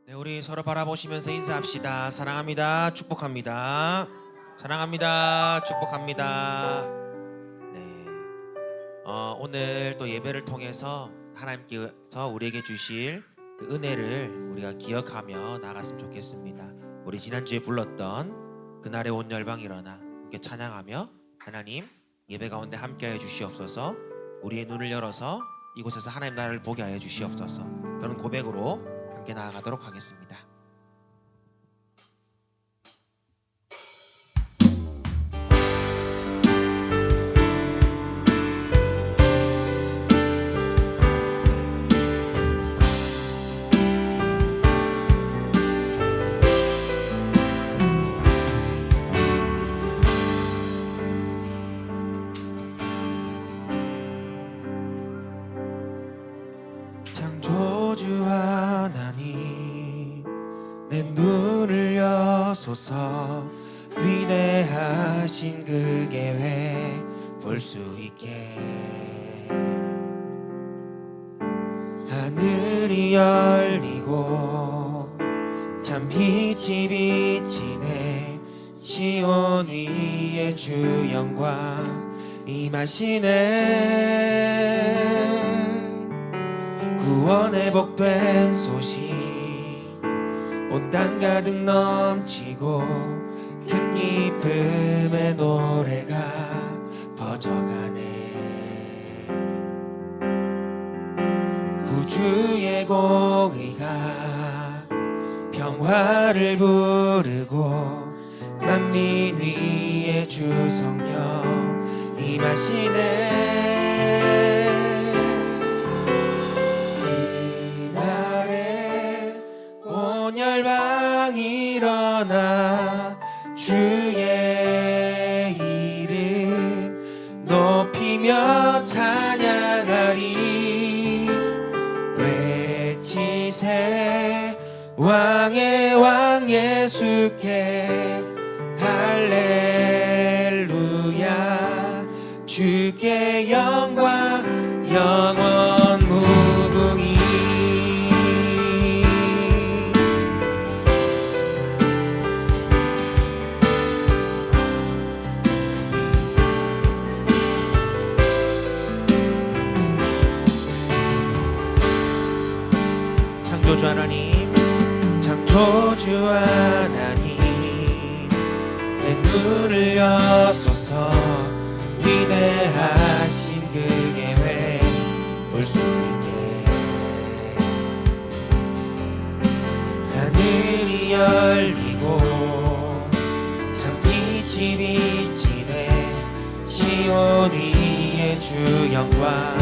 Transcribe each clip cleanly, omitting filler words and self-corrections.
네, 우리 서로 바라보시면서 인사합시다. 사랑합니다. 축복합니다. 사랑합니다. 축복합니다. 네, 오늘 또 예배를 통해서 하나님께서 우리에게 주실 그 은혜를 우리가 기억하며 나갔으면 좋겠습니다. 우리 지난주에 불렀던 그날의 온 열방이 일어나 함께 찬양하며 하나님 예배 가운데 함께하여 주시옵소서. 우리의 눈을 열어서 이곳에서 하나님 나라를 보게 하여 주시옵소서. 그런 고백으로 함께 나아가도록 하겠습니다. 창조주 하나님 내 눈을 여소서. 위대하신 그 계획 볼 수 있게. 하늘이 열리고 참 빛이 비치네. 시온 위에 주 영광 임하시네. 구원의 복된 소식 온 땅 가득 넘치고 큰 기쁨의 노래가 퍼져가네. 구주의 공의가 평화를 부르고 만민 위에 주 성령 임하시네. 열방이 일어나 주의 이름 높이며 찬양하리. 외치세 왕의 왕 예수께 할렐루야. 주께 영광 영원 무궁히. 창조주 하나님, 창조주 하나님 내 눈을 여소서. 위대하신 그 계획 볼 수 있게. 하늘이 열리고 참 빛이 비치네. 시온 위에 주 영광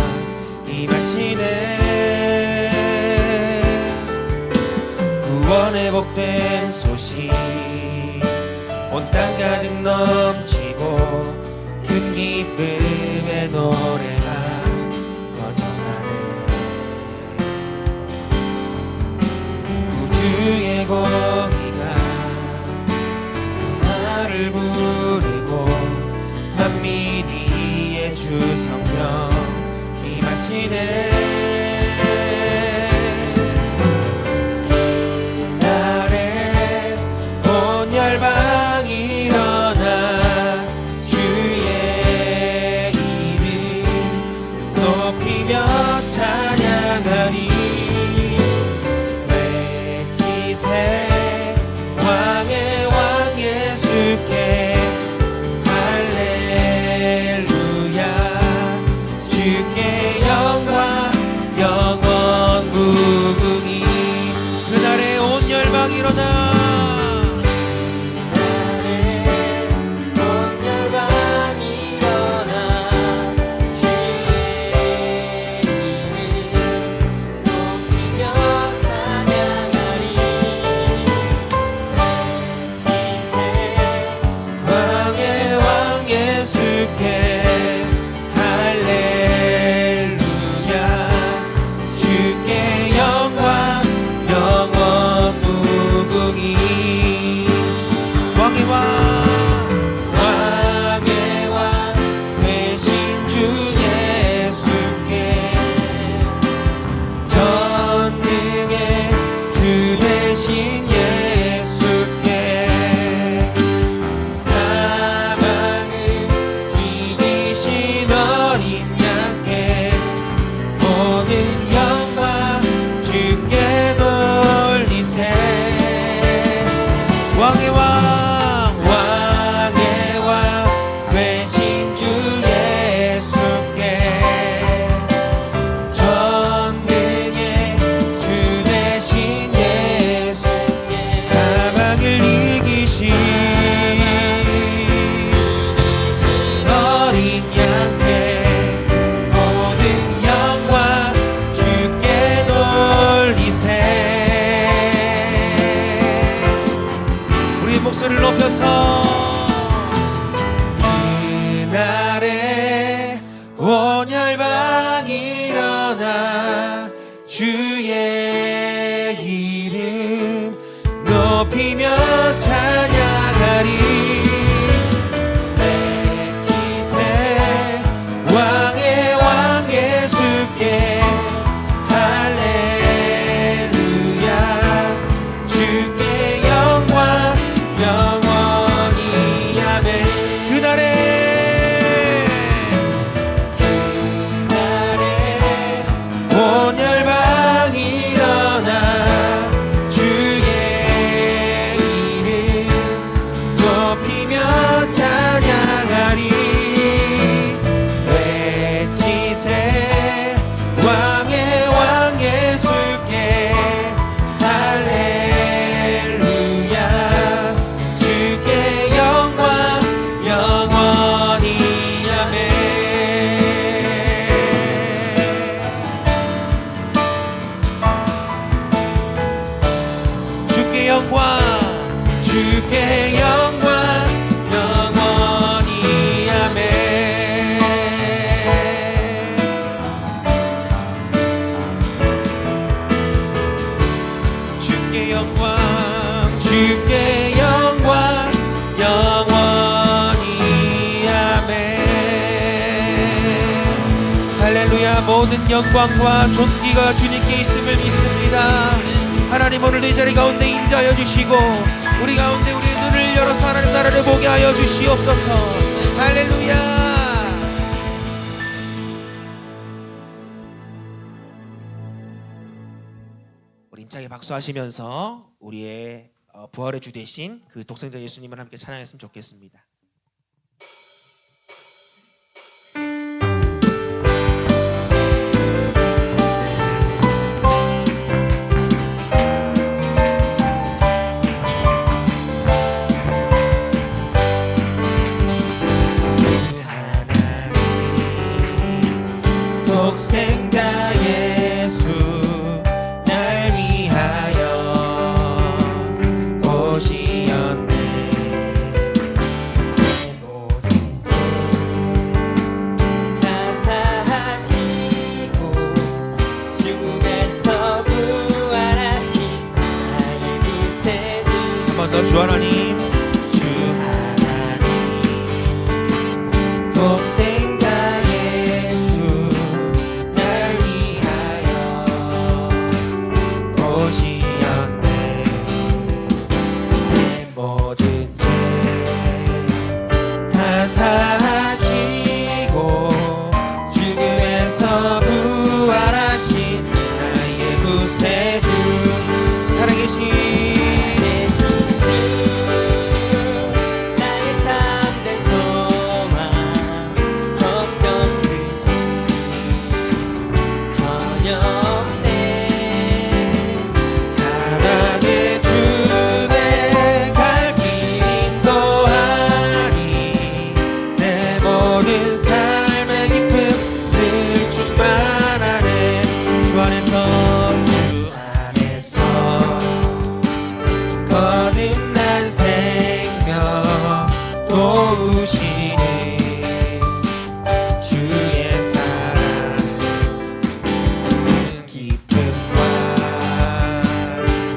임하시네. 구원의 복된 소식 온 땅 가득 넘치고 큰 기쁨의 노래가 퍼져가네. 구주의 공의가 나를 부르고 만민 위에 주 성령 임하시네. 열방이 일어나 주의 이름 높이며 찬양하리. 외치세 왕의 왕 예수께 할렐루야. 주께 영광 대신 예수께 사망을 이기신 어린 양께 모든 영광 주께 돌리세. 왕의 왕 왕의 왕 되신 주 예수께 전능의 주 되신 예수께 사망을 이기신 어린 양께 모든 영광 주께 돌리세. 우리 목소리를 높여서 그날에 온열방 일어나 주의 이름 높이며 찬양하리. 외치세 왕의 왕 예수께 할렐루야 주께 영광 영원히 아멘. 그날에 온열방 일어나 주의 이름 높이며 찬양하리. 외치세 왕의 왕 예수께 할렐루야 주께 영광 영원히 아멘. 주께 영광 주께 영광 영원히 아멘. 주께 영광 주께 영광 영원히 아멘. 할렐루야. 모든 영광과 존귀가 주님께 있음을 믿습니다. 하나님 오늘도 이 자리 가운데 임재하여 주시고 우리 가운데 우리의 눈을 열어서 하나님 나라를 보게 하여 주시옵소서. 할렐루야. 우리 힘차게 박수하시면서 우리의 부활의 주 되신 그 독생자 예수님을 함께 찬양했으면 좋겠습니다. 독생자 예수 날 위하여 오시었네. 내 모든 죄 다 사하시고 죽음에서 부활하신 나의 구세주. 한 번 더 주 하나님 주 하나님 독생자 사하시고 죽음에서 부활하신 나의 구세주. 살아계신 주 나의 참된 소망 걱정 근심 전혀 없네. 사랑의 주 내 갈 길 인도하니 내 모든 삶의 기쁨 늘 충만하네. 주 안에서 거듭난 생명 도우시는 주의 사랑 그 기쁨과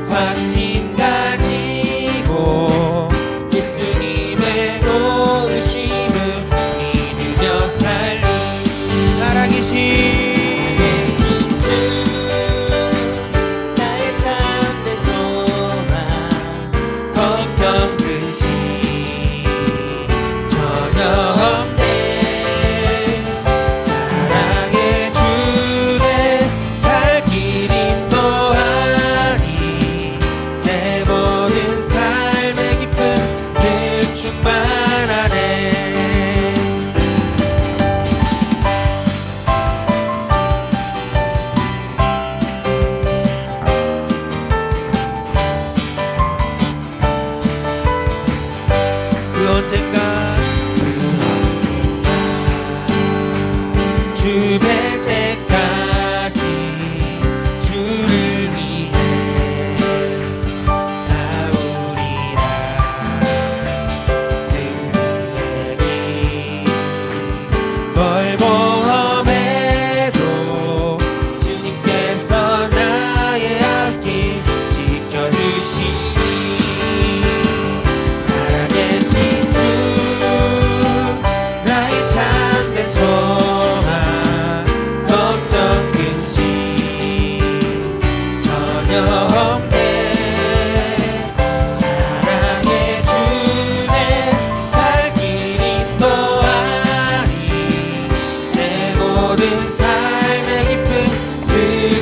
확신 가지고 예수님의 도우심을 믿으며 살리. 살아계신 주 나의 참된 소망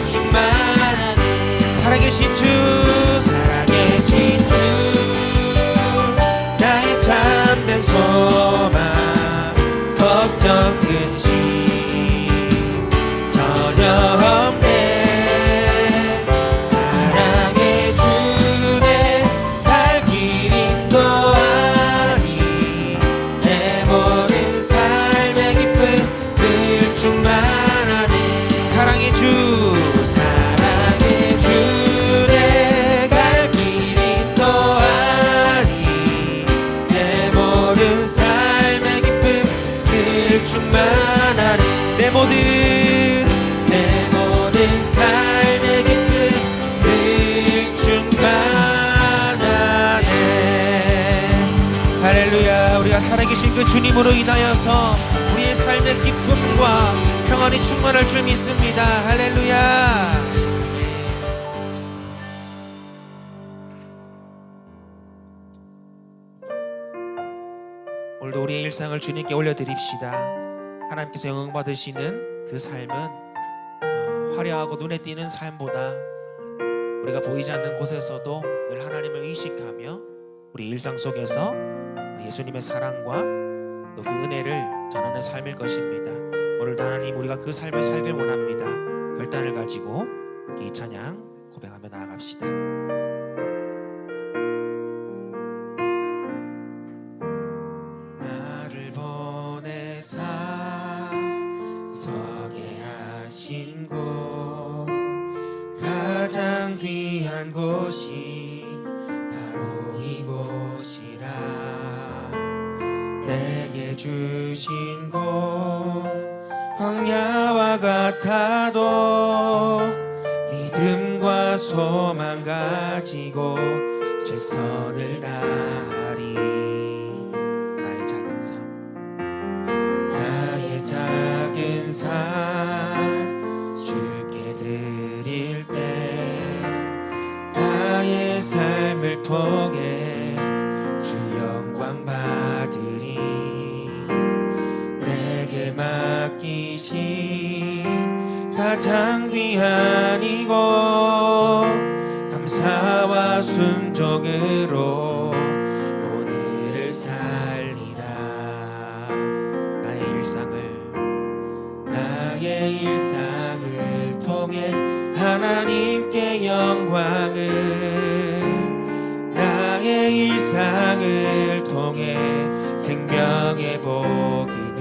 충만하네. 살아계신 주 살아계신 주 나의 참된 소망 걱정 근심 전혀 없네. 사랑의 주내 갈 길 인도하니 내 모든 삶의 기쁨 늘 충만하네. 사랑의 주 사랑의 주내 갈 길 인도하니 내 모든 삶의 기쁨 늘 충만하네. 내 모든 삶의 기쁨 늘 충만하네. 할렐루야. 우리가 살아계신 그 주님으로 인하여서 우리의 삶의 기쁨과 평안이 충만할 줄 믿습니다. 할렐루야. 오늘도 우리의 일상을 주님께 올려드립시다. 하나님께서 영광 받으시는 그 삶은 화려하고 눈에 띄는 삶보다 우리가 보이지 않는 곳에서도 늘 하나님을 의식하며 우리 일상 속에서 예수님의 사랑과 또 그 은혜를 전하는 삶일 것입니다. 오늘도 하나님 우리가 그 삶을 살길 원합니다. 결단을 가지고 이 찬양 고백하며 나아갑시다. 나를 보내사 서게 하신 곳 가장 귀한 곳이 바로 이곳이라. 내게 주신 곳 광야와 같아도 믿음과 소망 가지고 최선을 다하리. 나의 작은 삶 주께 드릴 때 나의 삶을 통해 주 영광 받으리. 내게 맡기신 가장 귀한 이곳 감사와 순종으로 오늘을 살리라. 나의 일상을 통해 하나님께 영광을, 나의 일상을 통해 생명의 복음을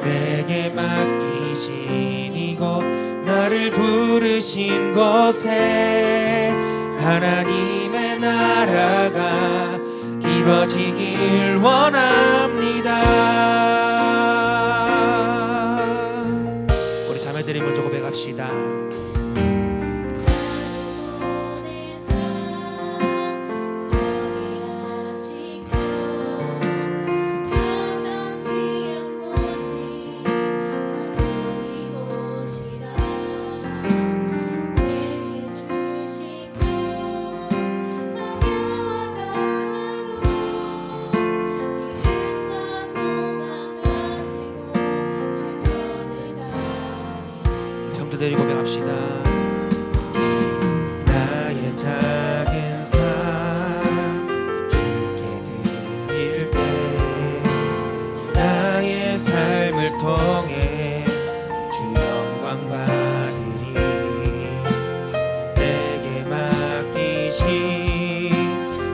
내게 맡기신 이곳 나를 부르신 곳에 하나님의 나라가 이루어지길 원합니다. 우리 자매들이 먼저 고백합시다. 성도들이 고백합시다. 나의 작은 삶 주께 드릴 때 나의 삶을 통해 주 영광 받으리. 내게 맡기신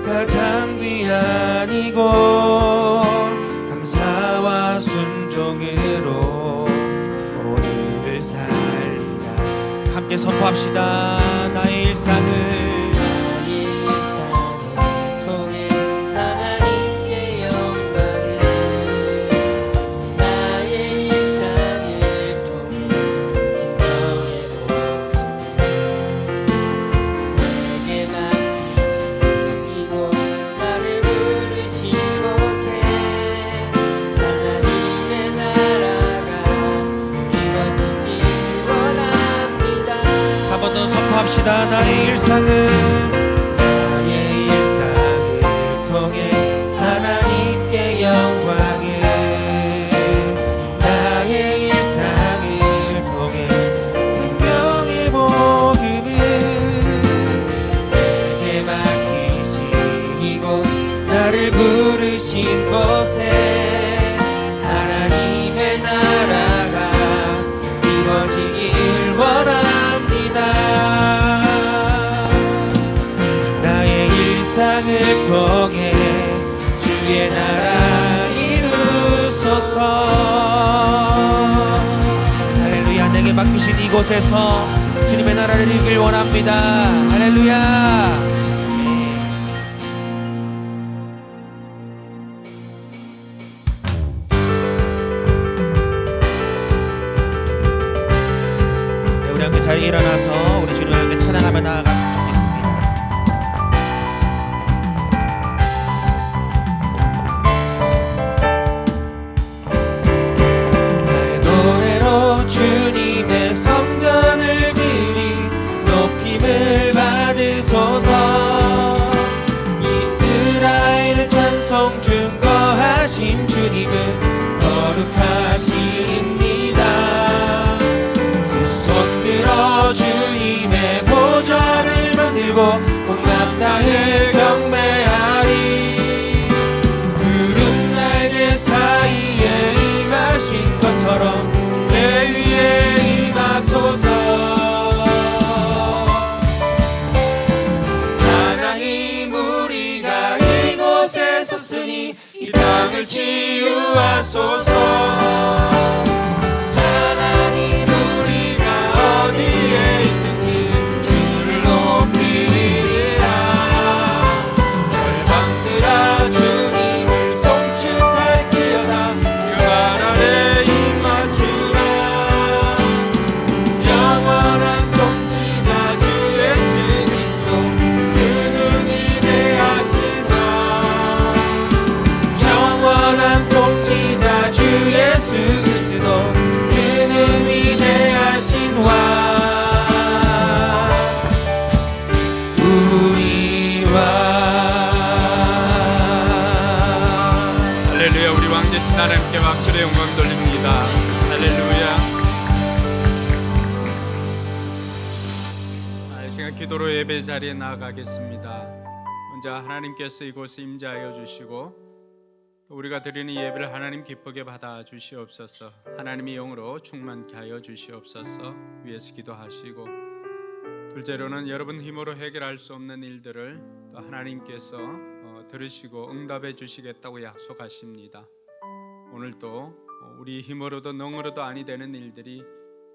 가장 귀한 이곳 감사와 순종으로 오늘을 살리라. 함께 선포합시다. 나의 일상을 통해 하나님께 영광을, 나의 일상을 통해 생명의 복음을 내게 맡기신 이곳 나를 부르신 곳에 하나님의 나라가 이루어지길 원합니다. 한 번 더 선포합시다. 나의 일상을 통해 하나님께 영광을, 나의 일상을 통해 통해 주의 나라 이루소서. 할렐루야. 내게 맡기신 이곳에서 주님의 나라를 이루길 원합니다. 할렐루야. 우리 함께 자리에 일어나서 우리 주님을 함께 찬양하며 나아갔으면 좋겠습니다. 나의 노래로 주님의 성전을 드리 높임을 받으소서. 이스라엘의 찬송 중거하신 주님은 거룩하십니다. 주님의 보좌를 만들고 온맘 다해 경배하리. 구름 날개 사이에 임하신 것처럼 내 위에 임하소서. 하나님 우리가 이곳에 섰으니 이 땅을 치유하소서. 할렐루야. 우리 왕 되신 하나님께 박수로 영광 돌립니다. 할렐루야. 이 시간 기도로 예배 자리에 나아가겠습니다. 먼저 하나님께서 이곳에 임재하여 주시고 또 우리가 드리는 예배를 하나님 기쁘게 받아 주시옵소서. 하나님의 영으로 충만케 하여 주시옵소서. 위에서 기도하시고, 둘째로는 여러분 힘으로 해결할 수 없는 일들을 또 하나님께서 들으시고 응답해 주시겠다고 약속하십니다. 오늘도 우리 힘으로도 능으로도 아니 되는 일들이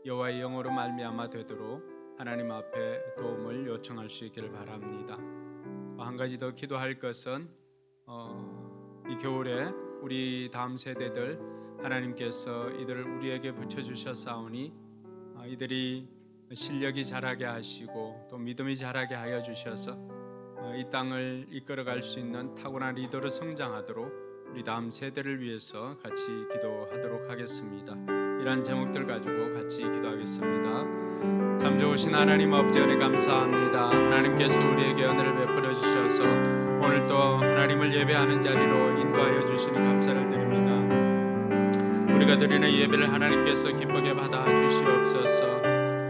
여호와의 영으로 말미암아 되도록 하나님 앞에 도움을 요청할 수 있기를 바랍니다. 한 가지 더 기도할 것은 이 겨울에 우리 다음 세대들 하나님께서 이들을 우리에게 붙여주셨사오니 이들이 실력이 자라게 하시고 또 믿음이 자라게 하여 주셔서 이 땅을 이끌어갈 수 있는 타고난 리더로 성장하도록 우리 다음 세대를 위해서 같이 기도하도록 하겠습니다. 이러한 제목들 가지고 같이 기도하겠습니다. 참 좋으신 하나님 아버지 은혜 감사합니다. 하나님께서 우리에게 은혜를 베풀어 주셔서 오늘 또 하나님을 예배하는 자리로 인도하여 주시니 감사를 드립니다. 우리가 드리는 예배를 하나님께서 기쁘게 받아 주시옵소서.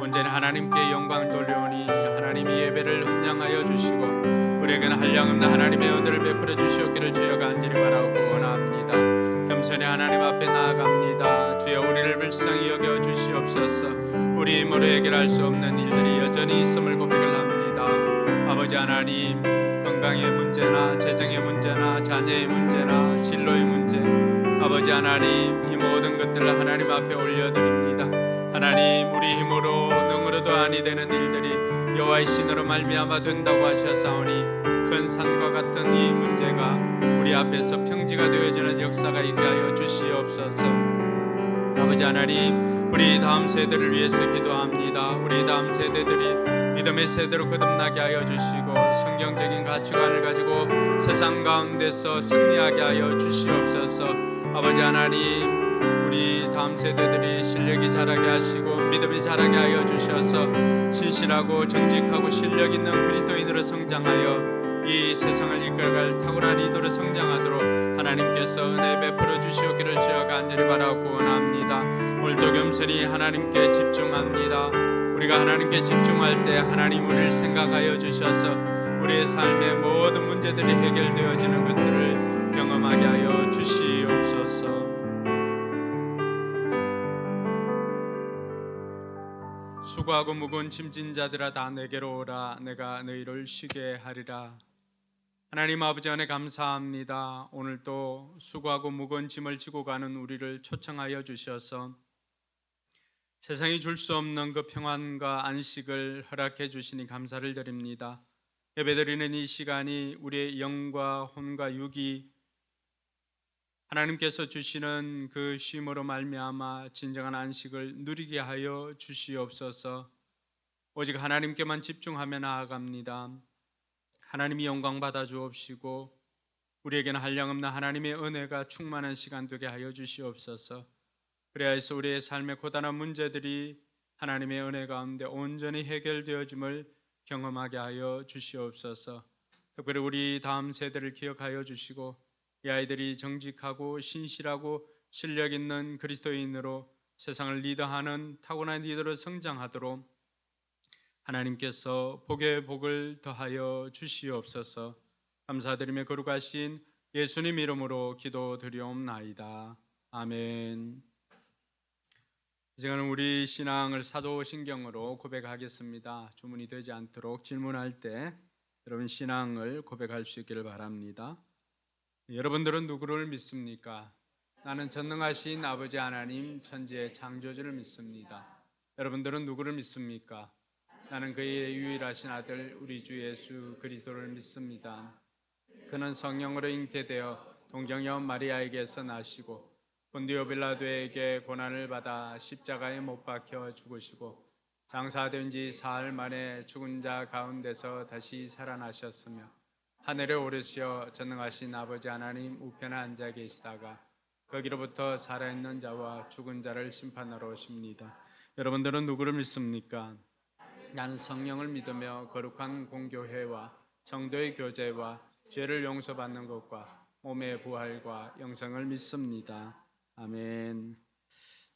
온전히 하나님께 영광을 돌려오니 하나님이 예배를 흠량하여 주시고 우리에게는 한량없는 하나님의 은혜를 베풀어 주시옵기를 주여 간절히 바라고 원합니다. 겸손히 하나님 앞에 나아갑니다. 주여 우리를 불쌍히 여겨 주시옵소서. 우리 힘으로 해결할 수 없는 일들이 여전히 있음을 고백을 합니다. 아버지 하나님, 건강의 문제나 재정의 문제나 자녀의 문제나 진로의 문제, 아버지 하나님, 이 모든 것들을 하나님 앞에 올려드립니다. 하나님, 우리 힘으로 능으로도 아니 되는 일들이 여호와의 신으로 말미암아 된다고 하셨사오니 큰 산과 같은 이 문제가 우리 앞에서 평지가 되어지는 역사가 있게 하여 주시옵소서. 아버지 하나님, 우리 다음 세대를 위해서 기도합니다. 우리 다음 세대들이 믿음의 세대로 거듭나게 하여 주시고 성경적인 가치관을 가지고 세상 가운데서 승리하게 하여 주시옵소서. 아버지 하나님, 우리 다음 세대들이 실력이 자라게 하시고 믿음이 자라게 하여 주셔서 신실하고 정직하고 실력 있는 그리스도인으로 성장하여 이 세상을 이끌어갈 탁월한 이도로 성장하도록 하나님께서 은혜 베풀어 주시옵기를 주여 간절히 바라고 원합니다. 오늘도 겸손히 하나님께 집중합니다. 우리가 하나님께 집중할 때 하나님 우리를 생각하여 주셔서 우리의 삶의 모든 문제들이 해결되어지는 것들을 경험하게 하여 주시옵소서. 수고하고 무거운 짐진 자들아 다 내게로 오라. 내가 너희를 쉬게 하리라. 하나님 아버지 안에 감사합니다. 오늘도 수고하고 무거운 짐을 지고 가는 우리를 초청하여 주셔서 세상이 줄 수 없는 그 평안과 안식을 허락해 주시니 감사를 드립니다. 예배드리는 이 시간이 우리의 영과 혼과 육이 하나님께서 주시는 그 쉼으로 말미암아 진정한 안식을 누리게 하여 주시옵소서. 오직 하나님께만 집중하며 나아갑니다. 하나님이 영광 받아 주옵시고 우리에게는 한량없는 하나님의 은혜가 충만한 시간 되게 하여 주시옵소서. 그래야해서 우리의 삶의 고단한 문제들이 하나님의 은혜 가운데 온전히 해결되어짐을 경험하게 하여 주시옵소서. 특별히 우리 다음 세대를 기억하여 주시고 이 아이들이 정직하고 신실하고 실력 있는 그리스도인으로 세상을 리더하는 타고난 리더로 성장하도록 하나님께서 복의 복을 더하여 주시옵소서. 감사드리며 거룩하신 예수님 이름으로 기도드리옵나이다. 아멘. 이 시간은 우리 신앙을 사도신경으로 고백하겠습니다. 주문이 되지 않도록 질문할 때 여러분 신앙을 고백할 수 있기를 바랍니다. 여러분들은 누구를 믿습니까? 나는 전능하신 아버지 하나님 천지의 창조주를 믿습니다. 여러분들은 누구를 믿습니까? 나는 그의 유일하신 아들 우리 주 예수 그리스도를 믿습니다. 그는 성령으로 잉태되어 동정녀 마리아에게서 나시고 본디오 빌라도에게 고난을 받아 십자가에 못 박혀 죽으시고 장사된 지 사흘 만에 죽은 자 가운데서 다시 살아나셨으며 하늘에 오르시어 전능하신 아버지 하나님 우편에 앉아 계시다가 거기로부터 살아있는 자와 죽은 자를 심판하러 오십니다. 여러분들은 누구를 믿습니까? 나는 성령을 믿으며 거룩한 공교회와 성도의 교제와 죄를 용서받는 것과 몸의 부활과 영생을 믿습니다. 아멘.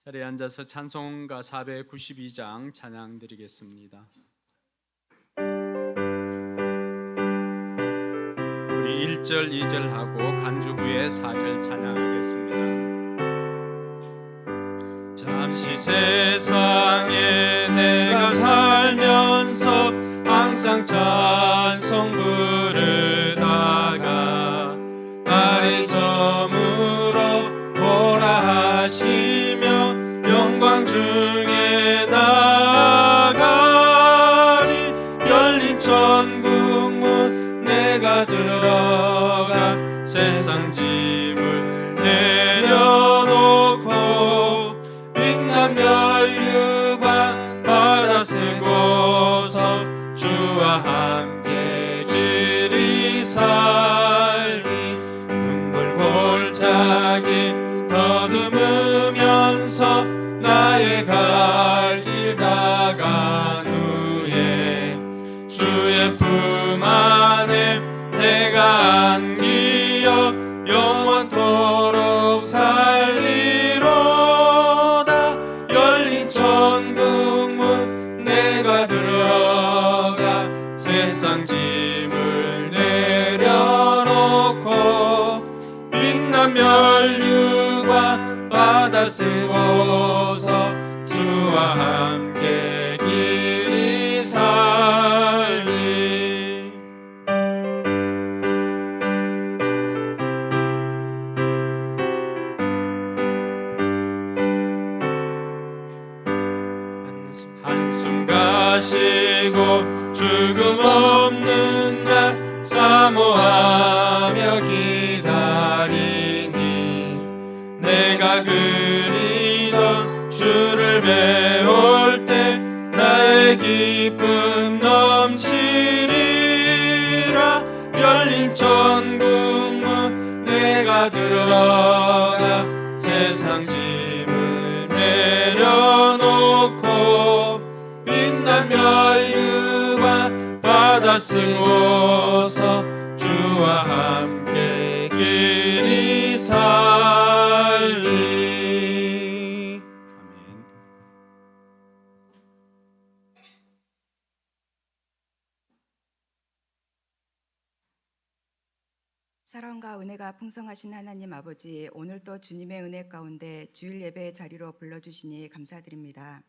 자리에 앉아서 찬송가 492장 찬양 드리겠습니다. 우리 1절, 2절 하고 간주 후에 4절 찬양하겠습니다. 잠시 세상에 내가 살면서 항상 찬송 부르다가 날이 저물어 오라 하시며 영광 중에 나아가리. 열린 천국문 내가 들어가 세상 짐을 내려놓고 빛난 면류관 받아 쓰고서 주와 함께 길이 살리. 눈물 골짜기 더듬으면서 나의 갈 길 나간 후에 주의 품 안에 내가 안기어 영원토록 살리로다. 열린 천국문 내가 들어가 세상 짐을 내려놓고 빛난 면류관 받아 쓰고서 주와 함께 길이 살리. 한숨 가시고 죽음 없는 날 사모하며 기다리니 내가 그리던 주를 배울 때 나의 기쁨 넘치리라. 열린 천국문 내가 들어가 세상 짐을 내려놓고 빛난 면류관 받아 쓰고서 주와 함께 길이 살리. 아멘. 사랑과 은혜가 풍성하신 하나님 아버지, 오늘도 주님의 은혜 가운데 주일 예배의 자리로 불러주시니 감사드립니다.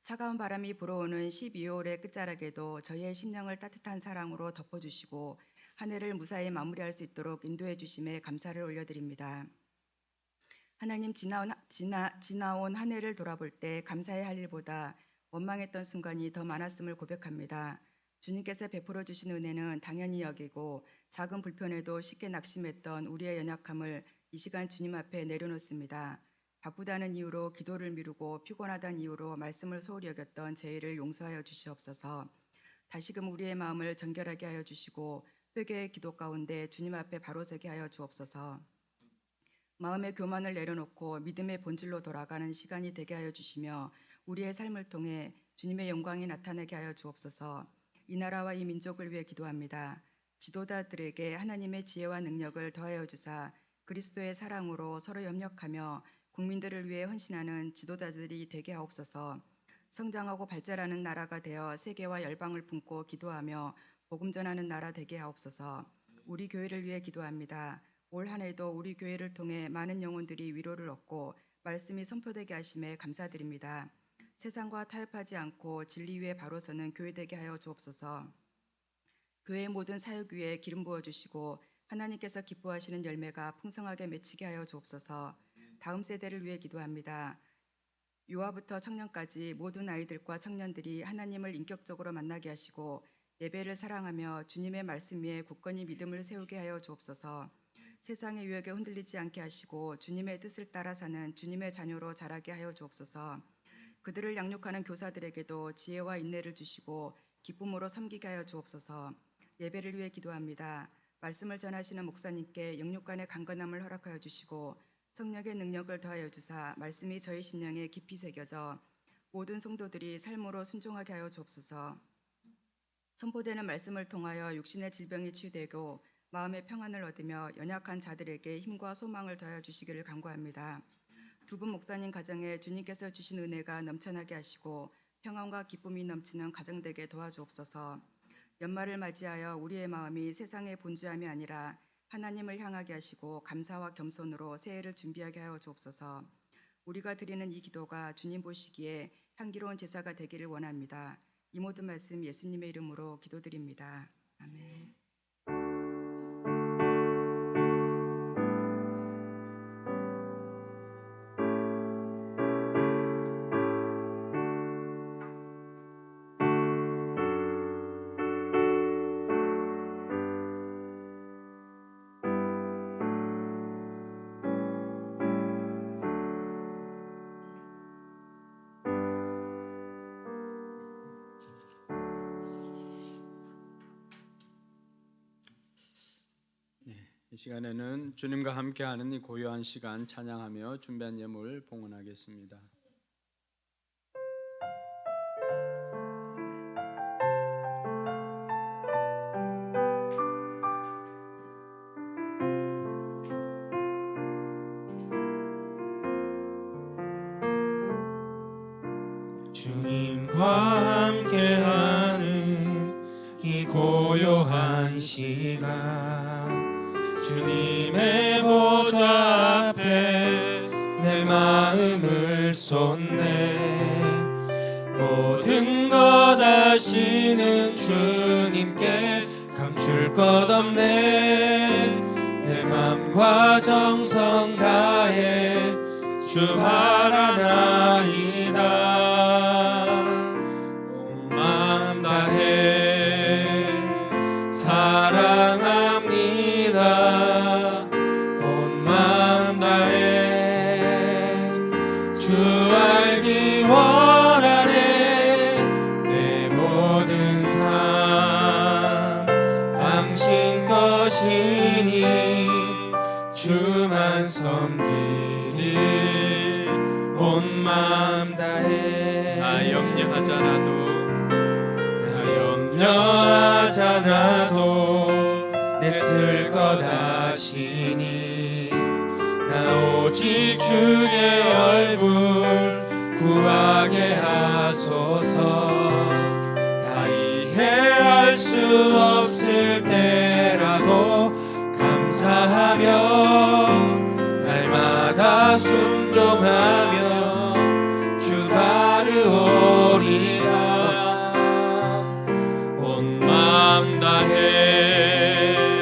차가운 바람이 불어오는 12월의 끝자락에도 저희의 심령을 따뜻한 사랑으로 덮어주시고 한 해를 무사히 마무리할 수 있도록 인도해 주심에 감사를 올려드립니다. 하나님, 지나온 한 해를 돌아볼 때 감사해야 할 일보다 원망했던 순간이 더 많았음을 고백합니다. 주님께서 베풀어 주신 은혜는 당연히 여기고 작은 불편에도 쉽게 낙심했던 우리의 연약함을 이 시간 주님 앞에 내려놓습니다. 바쁘다는 이유로 기도를 미루고 피곤하다는 이유로 말씀을 소홀히 여겼던 제 일을 용서하여 주시옵소서. 다시금 우리의 마음을 정결하게 하여 주시고 회개의 기도 가운데 주님 앞에 바로 서게 하여 주옵소서. 마음의 교만을 내려놓고 믿음의 본질로 돌아가는 시간이 되게 하여 주시며 우리의 삶을 통해 주님의 영광이 나타나게 하여 주옵소서. 이 나라와 이 민족을 위해 기도합니다. 지도자들에게 하나님의 지혜와 능력을 더하여 주사 그리스도의 사랑으로 서로 협력하며 국민들을 위해 헌신하는 지도자들이 되게 하옵소서. 성장하고 발전하는 나라가 되어 세계와 열방을 품고 기도하며 복음 전하는 나라 되게 하옵소서. 우리 교회를 위해 기도합니다. 올 한 해도 우리 교회를 통해 많은 영혼들이 위로를 얻고 말씀이 선포되게 하심에 감사드립니다. 세상과 타협하지 않고 진리 위에 바로 서는 교회 되게 하여 주옵소서. 교회의 모든 사역 위에 기름 부어 주시고 하나님께서 기뻐하시는 열매가 풍성하게 맺히게 하여 주옵소서. 다음 세대를 위해 기도합니다. 유아부터 청년까지 모든 아이들과 청년들이 하나님을 인격적으로 만나게 하시고 예배를 사랑하며 주님의 말씀 위에 굳건히 믿음을 세우게 하여 주옵소서. 세상의 유혹에 흔들리지 않게 하시고 주님의 뜻을 따라 사는 주님의 자녀로 자라게 하여 주옵소서. 그들을 양육하는 교사들에게도 지혜와 인내를 주시고 기쁨으로 섬기게 하여 주옵소서. 예배를 위해 기도합니다. 말씀을 전하시는 목사님께 영육간의 강건함을 허락하여 주시고 성령의 능력을 더하여 주사 말씀이 저희 심령에 깊이 새겨져 모든 성도들이 삶으로 순종하게 하여 주옵소서. 선포되는 말씀을 통하여 육신의 질병이 치유되고 마음의 평안을 얻으며 연약한 자들에게 힘과 소망을 더하여 주시기를 간구합니다. 두 분 목사님 가정에 주님께서 주신 은혜가 넘쳐나게 하시고 평안과 기쁨이 넘치는 가정 되게 도와주옵소서. 연말을 맞이하여 우리의 마음이 세상의 본주함이 아니라 하나님을 향하게 하시고 감사와 겸손으로 새해를 준비하게 하여 주옵소서. 우리가 드리는 이 기도가 주님 보시기에 향기로운 제사가 되기를 원합니다. 이 모든 말씀 예수님의 이름으로 기도드립니다. 아멘. 이 시간에는 주님과 함께하는 이 고요한 시간 찬양하며 준비한 예물 봉헌하겠습니다. 주님과 함께하는 이 고요한 시간 주님의 보좌 앞에 내 마음을 쏟네 모든 것 아시는 주님께 감출 것 없네 내 맘과 정성 다해 주 바라나이다 온 마음 다해 사랑합니다 온 마음 다해 주 알기 원하네 내 모든 삶 당신 것이니 주만 섬기리 온 마음 다해 나 염려하잖아도 내 쓸 것 아시니 나 오직 주의 얼굴 구하게 하소서 다 이해할 수 없을 때라도 감사하며 날마다 순종하며 주 따르오리라 온 마음 다해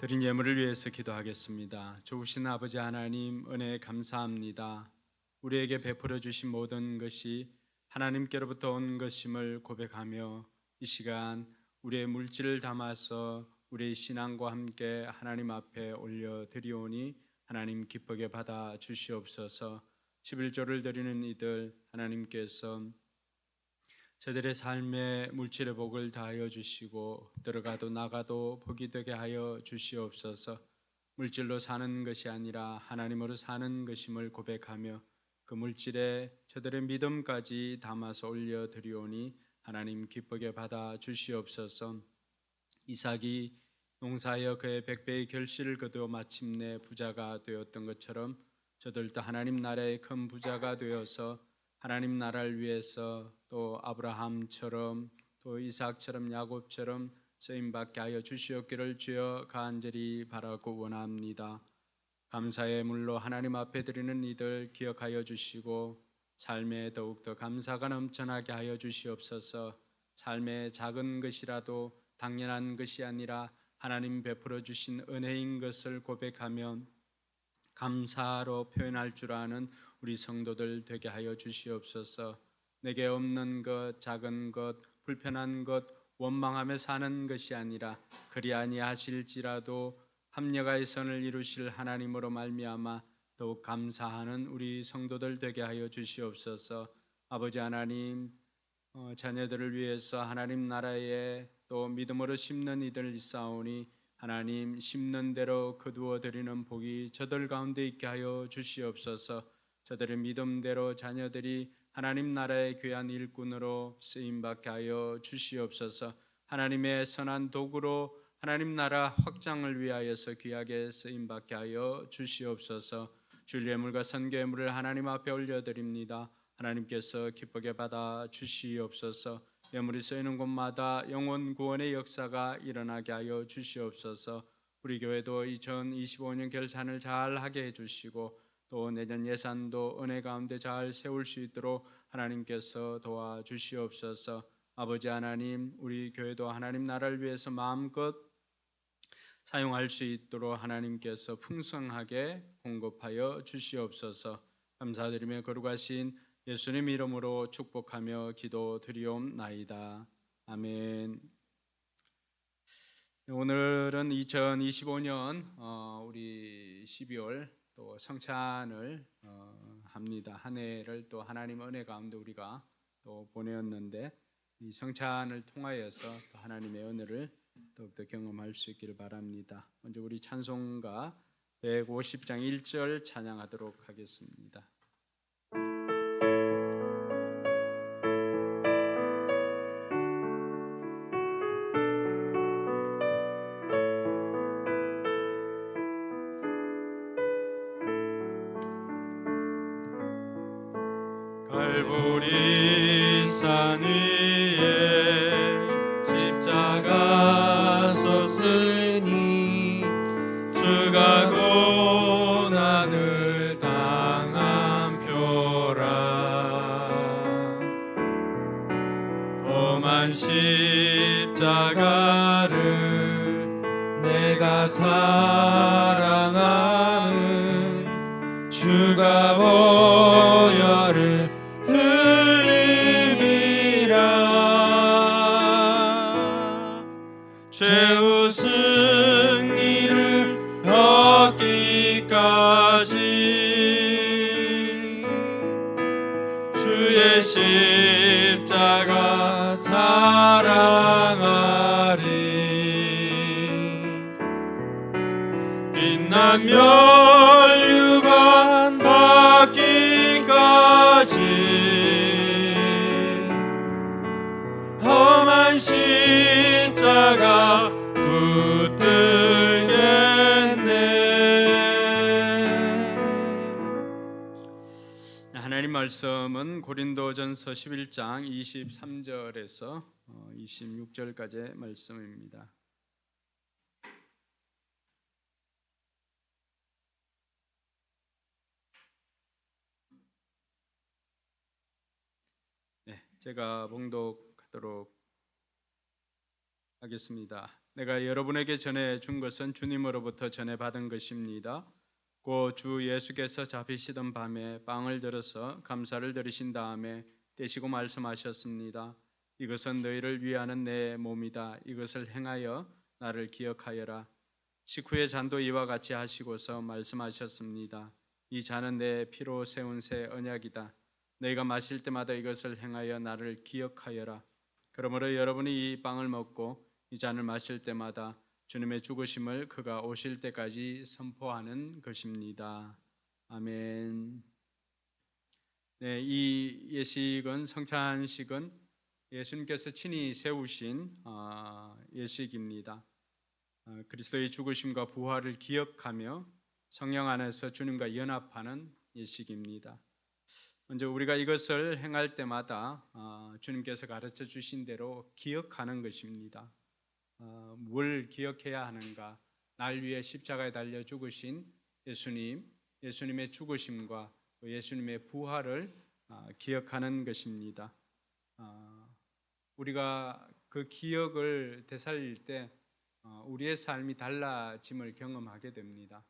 드린 예물을 위해서 기도하겠습니다. 좋으신 아버지 하나님, 은혜 감사합니다. 우리에게 베풀어 주신 모든 것이 하나님께로부터 온 것임을 고백하며 이 시간 우리의 물질을 담아서 우리의 신앙과 함께 하나님 앞에 올려드리오니 하나님 기쁘게 받아 주시옵소서. 11조를 드리는 이들 하나님께서 저들의 삶에 물질의 복을 다하여 주시고 들어가도 나가도 복이 되게 하여 주시옵소서. 물질로 사는 것이 아니라 하나님으로 사는 것임을 고백하며 그 물질에 저들의 믿음까지 담아서 올려드리오니 하나님 기쁘게 받아 주시옵소서. 이삭이 농사하여 그의 100배의 결실을 거두어 마침내 부자가 되었던 것처럼 저들도 하나님 나라의 큰 부자가 되어서 하나님 나라를 위해서 또 아브라함처럼 또 이삭처럼 야곱처럼 쓰임받게 하여 주시옵기를 주여 간절히 바라고 원합니다. 감사의 물로 하나님 앞에 드리는 이들 기억하여 주시고 삶에 더욱더 감사가 넘쳐나게 하여 주시옵소서. 삶의 작은 것이라도 당연한 것이 아니라 하나님 베풀어 주신 은혜인 것을 고백하며 감사로 표현할 줄 아는 우리 성도들 되게 하여 주시옵소서. 내게 없는 것, 작은 것, 불편한 것 원망하며 사는 것이 아니라 그리 아니하실지라도 합력하여 선을 이루실 하나님으로 말미암아 더욱 감사하는 우리 성도들 되게 하여 주시옵소서. 아버지 하나님, 자녀들을 위해서 하나님 나라에 또 믿음으로 심는 이들 있사오니 하나님 심는 대로 거두어 드리는 복이 저들 가운데 있게 하여 주시옵소서. 저들의 믿음대로 자녀들이 하나님 나라의 귀한 일꾼으로 쓰임받게 하여 주시옵소서. 하나님의 선한 도구로 하나님 나라 확장을 위하여서 귀하게 쓰임받게 하여 주시옵소서. 주일 예물과 선교 예물을 하나님 앞에 올려드립니다. 하나님께서 기쁘게 받아 주시옵소서. 예물이 쓰이는 곳마다 영혼 구원의 역사가 일어나게 하여 주시옵소서. 우리 교회도 2025년 결산을 잘 하게 해주시고 또 내년 예산도 은혜 가운데 잘 세울 수 있도록 하나님께서 도와주시옵소서. 아버지 하나님, 우리 교회도 하나님 나라를 위해서 마음껏 사용할 수 있도록 하나님께서 풍성하게 공급하여 주시옵소서. 감사드리며 거룩하신 예수님 이름으로 축복하며 기도드리옵나이다. 아멘. 오늘은 2025년 우리 12월 또 성찬을 합니다. 한 해를 또 하나님 은혜 가운데 우리가 또 보내었는데 이 성찬을 통하여서 또 하나님의 은혜를 더욱더 경험할 수 있기를 바랍니다. 먼저 우리 찬송가 150장 1절 찬양하도록 하겠습니다. 갈보리 산 위에 십자가 섰으니 주가 고난을 당한 표라. 험한 십자가를 내가 사랑하는 주가 보혈을 최후 승리를 얻기까지 주의 십자가 사랑하리. 빛난 면류관 받기까지 험한 십자가 붙들겠네. 하나님 말씀은 고린도전서 11장 23절에서 26절까지의 말씀입니다. 네, 제가 봉독하도록 하겠습니다. 내가 여러분에게 전해 준 것은 주님으로부터 전해 받은 것입니다. 곧 주 예수께서 잡히시던 밤에 빵을 들어서 감사를 드리신 다음에 떼시고 말씀하셨습니다. 이것은 너희를 위하는 내 몸이다. 이것을 행하여 나를 기억하여라. 식후에 잔도 이와 같이 하시고서 말씀하셨습니다. 이 잔은 내 피로 세운 새 언약이다. 너희가 마실 때마다 이것을 행하여 나를 기억하여라. 그러므로 여러분이 이 빵을 먹고 이 잔을 마실 때마다 주님의 죽으심을 그가 오실 때까지 선포하는 것입니다. 아멘. 네, 이 예식은 성찬식은 예수님께서 친히 세우신 예식입니다. 그리스도의 죽으심과 부활을 기억하며 성령 안에서 주님과 연합하는 예식입니다. 먼저 우리가 이것을 행할 때마다 주님께서 가르쳐 주신 대로 기억하는 것입니다. 뭘 기억해야 하는가? 날 위해 십자가에 달려 죽으신 예수님의 죽으심과 예수님의 부활을 기억하는 것입니다. 우리가 그 기억을 되살릴 때 우리의 삶이 달라짐을 경험하게 됩니다.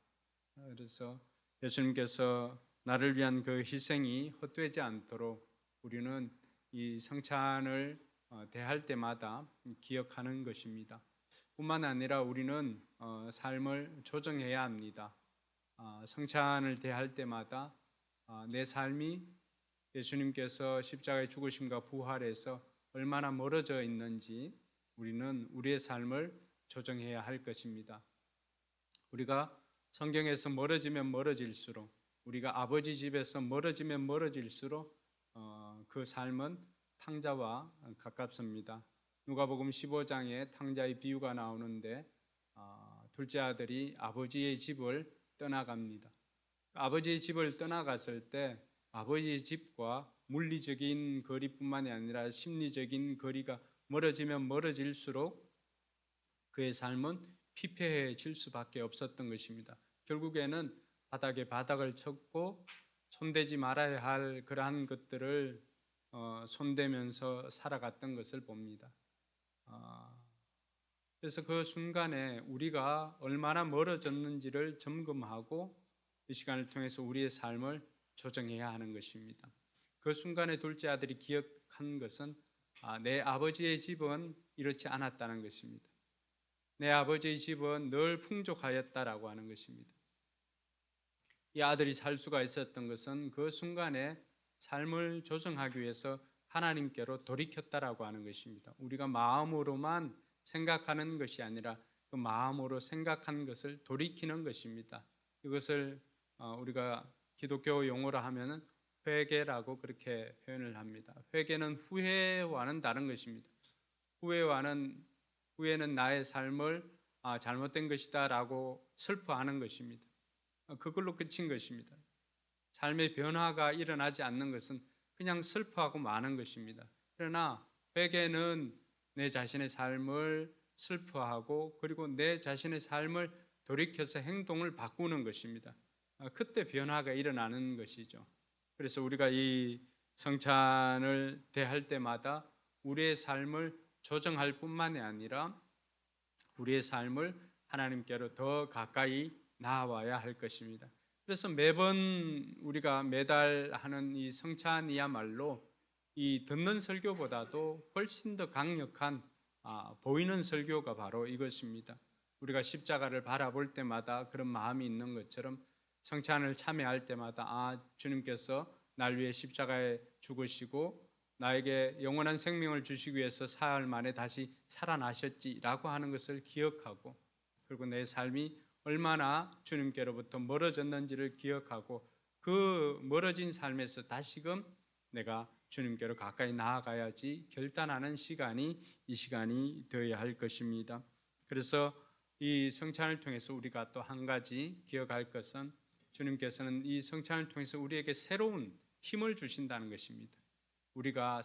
그래서 예수님께서 나를 위한 그 희생이 헛되지 않도록 우리는 이 성찬을 대할 때마다 기억하는 것입니다. 뿐만 아니라 우리는 삶을 조정해야 합니다. 성찬을 대할 때마다 내 삶이 예수님께서 십자가의 죽으심과 부활에서 얼마나 멀어져 있는지 우리는 우리의 삶을 조정해야 할 것입니다. 우리가 성경에서 멀어지면 멀어질수록, 우리가 아버지 집에서 멀어지면 멀어질수록 그 삶은 탕자와 가깝습니다. 누가복음 15장에 탕자의 비유가 나오는데 둘째 아들이 아버지의 집을 떠나갑니다. 아버지의 집을 떠나갔을 때 아버지의 집과 물리적인 거리뿐만이 아니라 심리적인 거리가 멀어지면 멀어질수록 그의 삶은 피폐해질 수밖에 없었던 것입니다. 결국에는 바닥에 바닥을 쳤고 손대지 말아야 할 그러한 것들을 손대면서 살아갔던 것을 봅니다. 그래서 그 순간에 우리가 얼마나 멀어졌는지를 점검하고 이 시간을 통해서 우리의 삶을 조정해야 하는 것입니다. 그 순간에 둘째 아들이 기억한 것은 내 아버지의 집은 이렇지 않았다는 것입니다. 내 아버지의 집은 늘 풍족하였다라고 하는 것입니다. 이 아들이 살 수가 있었던 것은 그 순간에 삶을 조정하기 위해서 하나님께로 돌이켰다라고 하는 것입니다. 우리가 마음으로만 생각하는 것이 아니라 그 마음으로 생각한 것을 돌이키는 것입니다. 이것을 우리가 기독교 용어로 하면은 회개라고 그렇게 표현을 합니다. 회개는 후회와는 다른 것입니다. 후회는 나의 삶을 잘못된 것이다라고 슬퍼하는 것입니다. 그걸로 끝인 것입니다. 삶의 변화가 일어나지 않는 것은 그냥 슬퍼하고 마는 것입니다. 그러나 회개는 내 자신의 삶을 슬퍼하고 그리고 내 자신의 삶을 돌이켜서 행동을 바꾸는 것입니다. 그때 변화가 일어나는 것이죠. 그래서 우리가 이 성찬을 대할 때마다 우리의 삶을 조정할 뿐만이 아니라 우리의 삶을 하나님께로 더 가까이 나아와야 할 것입니다. 그래서 매번 우리가 매달 하는 이 성찬이야말로 이 듣는 설교보다도 훨씬 더 강력한 보이는 설교가 바로 이것입니다. 우리가 십자가를 바라볼 때마다 그런 마음이 있는 것처럼 성찬을 참여할 때마다 주님께서 날 위해 십자가에 죽으시고 나에게 영원한 생명을 주시기 위해서 사흘 만에 다시 살아나셨지라고 하는 것을 기억하고 그리고 내 삶이 얼마나 주님께로부터 멀어졌는지를 기억하고 그 멀어진 삶에서 다시금 내가 주님께로 가까이 나아가야지 결단하는 시간이 이 시간이 되어야 할 것입니다. 그래서 이 성찬을 통해서 우리가 또 한 가지 기억할 것은 주님께서는 이 성찬을 통해서 우리에게 새로운 힘을 주신다는 것입니다. 우리가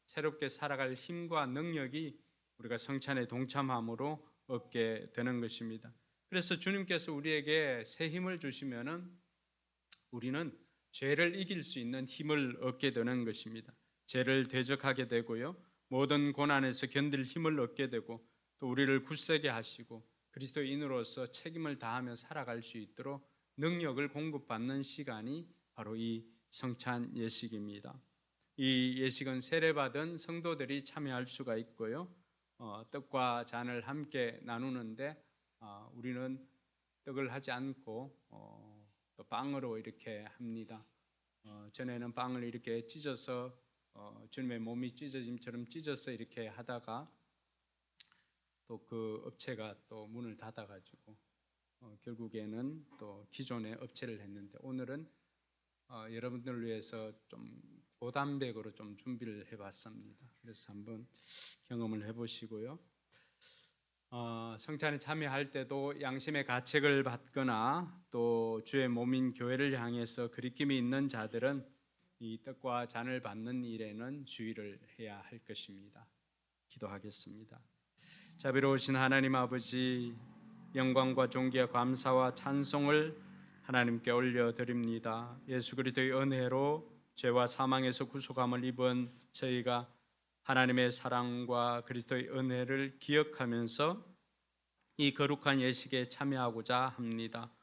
새롭게 살아갈 힘과 능력이 우리가 성찬에 동참함으로 얻게 되는 것입니다. 그래서 주님께서 우리에게 새 힘을 주시면은 우리는 죄를 이길 수 있는 힘을 얻게 되는 것입니다. 죄를 대적하게 되고요. 모든 고난에서 견딜 힘을 얻게 되고 또 우리를 굳세게 하시고 그리스도인으로서 책임을 다하며 살아갈 수 있도록 능력을 공급받는 시간이 바로 이 성찬 예식입니다. 이 예식은 세례받은 성도들이 참여할 수가 있고요. 떡과 잔을 함께 나누는데 우리는 떡을 하지 않고 또 빵으로 이렇게 합니다. 전에는 빵을 이렇게 찢어서 주님의 몸이 찢어짐처럼 찢어서 이렇게 하다가 또 그 업체가 또 문을 닫아가지고 결국에는 또 기존의 업체를 했는데 오늘은 여러분들을 위해서 좀 고단백으로 좀 준비를 해봤습니다. 그래서 한번 경험을 해보시고요. 성찬에 참여할 때도 양심의 가책을 받거나 또 주의 몸인 교회를 향해서 그리낌이 있는 자들은 이 떡과 잔을 받는 일에는 주의를 해야 할 것입니다. 기도하겠습니다. 자비로우신 하나님 아버지, 영광과 존귀와 감사와 찬송을 하나님께 올려드립니다. 예수 그리스도의 은혜로 죄와 사망에서 구속함을 입은 저희가 하나님의 사랑과 그리스도의 은혜를 기억하면서 이 거룩한 예식에 참여하고자 합니다.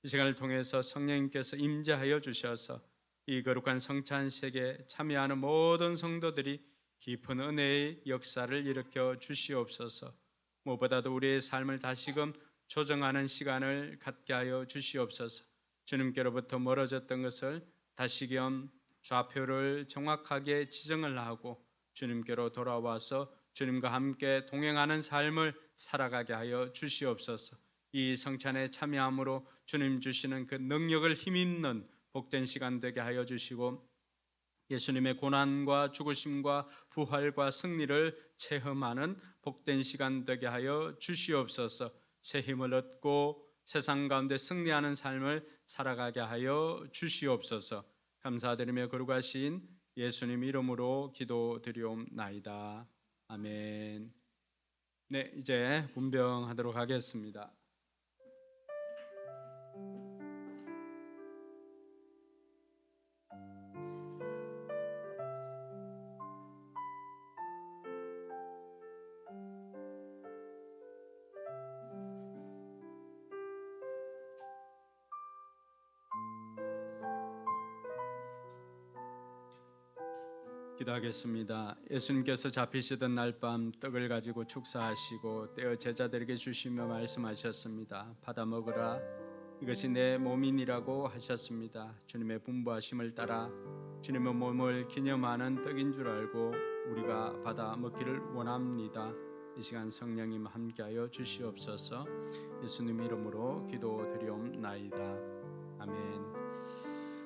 이 시간을 통해서 성령님께서 임재하여 주셔서 이 거룩한 성찬식에 참여하는 모든 성도들이 깊은 은혜의 역사를 일으켜 주시옵소서. 무엇보다도 우리의 삶을 다시금 조정하는 시간을 갖게 하여 주시옵소서. 주님께로부터 멀어졌던 것을 다시금 좌표를 정확하게 지정을 하고 주님께로 돌아와서 주님과 함께 동행하는 삶을 살아가게 하여 주시옵소서. 이 성찬에 참여함으로 주님 주시는 그 능력을 힘입는 복된 시간 되게 하여 주시고 예수님의 고난과 죽으심과 부활과 승리를 체험하는 복된 시간 되게 하여 주시옵소서. 새 힘을 얻고 세상 가운데 승리하는 삶을 살아가게 하여 주시옵소서. 감사드리며 거룩하신 예수님 이름으로 기도드리옵나이다. 아멘. 네, 이제 분병하도록 하겠습니다. 기도하겠습니다. 예수님께서 잡히시던 날 밤 떡을 가지고 축사하시고 떼어 제자들에게 주시며 말씀하셨습니다. 받아 먹으라, 이것이 내 몸이니라고 하셨습니다. 주님의 분부하심을 따라 주님의 몸을 기념하는 떡인 줄 알고 우리가 받아 먹기를 원합니다. 이 시간 성령님 함께하여 주시옵소서. 예수님 이름으로 기도드리옵나이다. 아멘.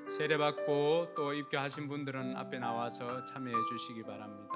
세례받고 또 입교하신 분들은 앞에 나와서 참여해 주시기 바랍니다.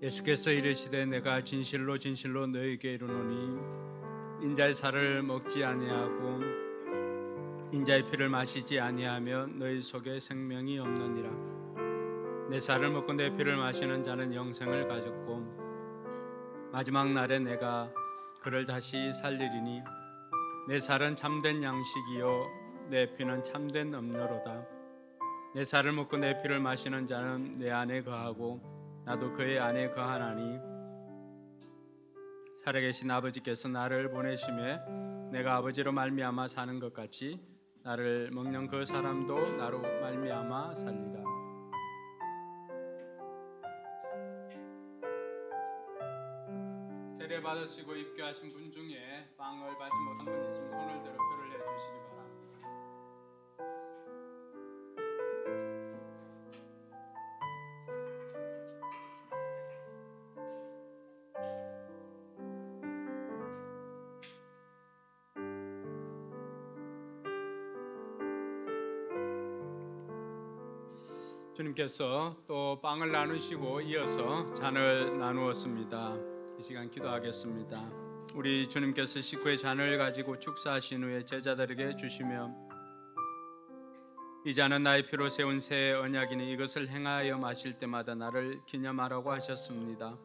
예수께서 이르시되 내가 진실로 진실로 너희에게 이르노니 인자의 살을 먹지 아니하고 인자의 피를 마시지 아니하면 너희 속에 생명이 없느니라. 내 살을 먹고 내 피를 마시는 자는 영생을 가졌고 마지막 날에 내가 그를 다시 살리리니 내 살은 참된 양식이요 내 피는 참된 음료로다. 내 살을 먹고 내 피를 마시는 자는 내 안에 거하고 나도 그의 안에 거하나니 살아계신 아버지께서 나를 보내심에 내가 아버지로 말미암아 사는 것 같이 나를 먹는 그 사람도 나로 말미암아 살리라. 세례 받으시고 입교하신 분 중에 빵을 받지 못한 분 있으면 손을 들어 표를 내주시기 바랍니다. 주님께서 또 빵을 나누시고 이어서 잔을 나누었습니다. 이 시간 기도하겠습니다. 우리 주님께서 식후에 잔을 가지고 축사하신 후에 제자들에게 주시며 이 잔은 나의 피로 세운 새 언약이니 이것을 행하여 마실 때마다 나를 기념하라고 하셨습니다.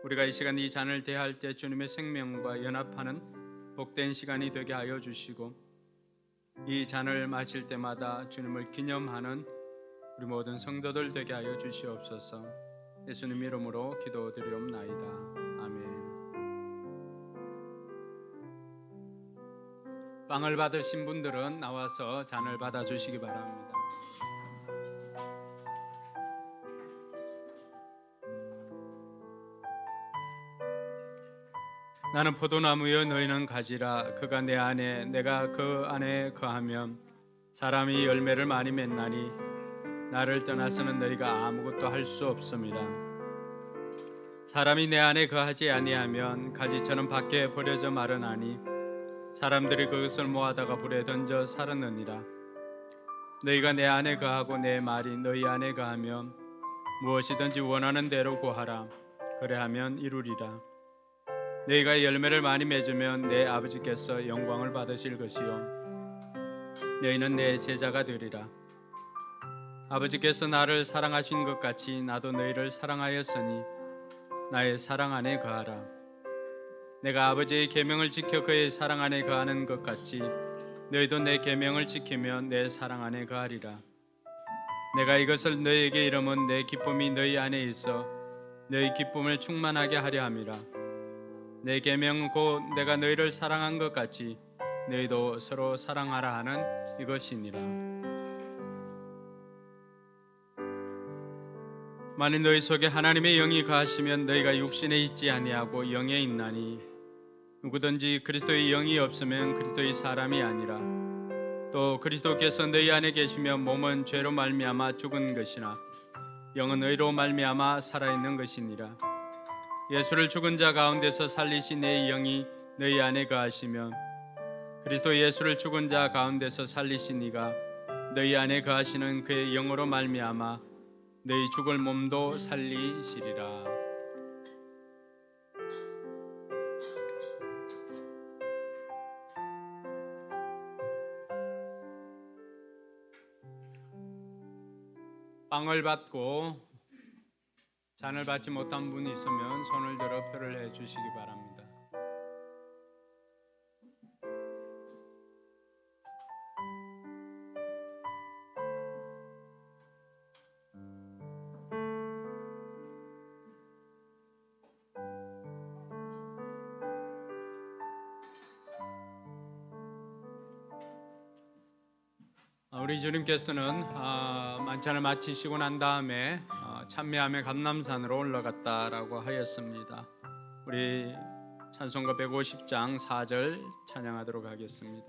우리가 이 시간 이 잔을 대할 때 주님의 생명과 연합하는 복된 시간이 되게 하여 주시고 이 잔을 마실 때마다 주님을 기념하는 우리 모든 성도들 되게 하여 주시옵소서. 예수님 이름으로 기도드리옵나이다. 아멘. 빵을 받으신 분들은 나와서 잔을 받아주시기 바랍니다. 나는 포도나무여 너희는 가지라. 그가 내 안에 내가 그 안에 거하면 사람이 열매를 많이 맺나니 나를 떠나서는 너희가 아무것도 할 수 없습니다. 사람이 내 안에 거하지 아니하면 가지처럼 밖에 버려져 마르나니 사람들이 그것을 모아다가 불에 던져 사르느니라. 너희가 내 안에 거하고 내 말이 너희 안에 거하면 무엇이든지 원하는 대로 구하라. 그래하면 이루리라. 너희가 열매를 많이 맺으면 내 아버지께서 영광을 받으실 것이요 너희는 내 제자가 되리라. 아버지께서 나를 사랑하신 것 같이 나도 너희를 사랑하였으니 나의 사랑 안에 거하라. 내가 아버지의 계명을 지켜 그의 사랑 안에 거하는 것 같이 너희도 내 계명을 지키면 내 사랑 안에 거하리라. 내가 이것을 너희에게 이름은 내 기쁨이 너희 안에 있어 너희 기쁨을 충만하게 하려 함이라. 내 계명은 곧 내가 너희를 사랑한 것 같이 너희도 서로 사랑하라 하는 이것이니라. 만일 너희 속에 하나님의 영이 거하시면 너희가 육신에 있지 아니하고 영에 있나니 누구든지 그리스도의 영이 없으면 그리스도의 사람이 아니라. 또 그리스도께서 너희 안에 계시면 몸은 죄로 말미암아 죽은 것이나 영은 의로 말미암아 살아있는 것이니라. 예수를 죽은 자 가운데서 살리신 내 영이 너희 안에 거하시면 그리스도 예수를 죽은 자 가운데서 살리신 이가 너희 안에 거하시는 그의 영으로 말미암아 너희 죽을 몸도 살리시리라. 빵을 받고 잔을 받지 못한 분이 있으면 손을 들어 표를 해 주시기 바랍니다. 우리 주님께서는 만찬을 마치시고 난 다음에 찬미함의 감람산으로 올라갔다라고 하였습니다. 우리 찬송가 150장 4절 찬양하도록 하겠습니다.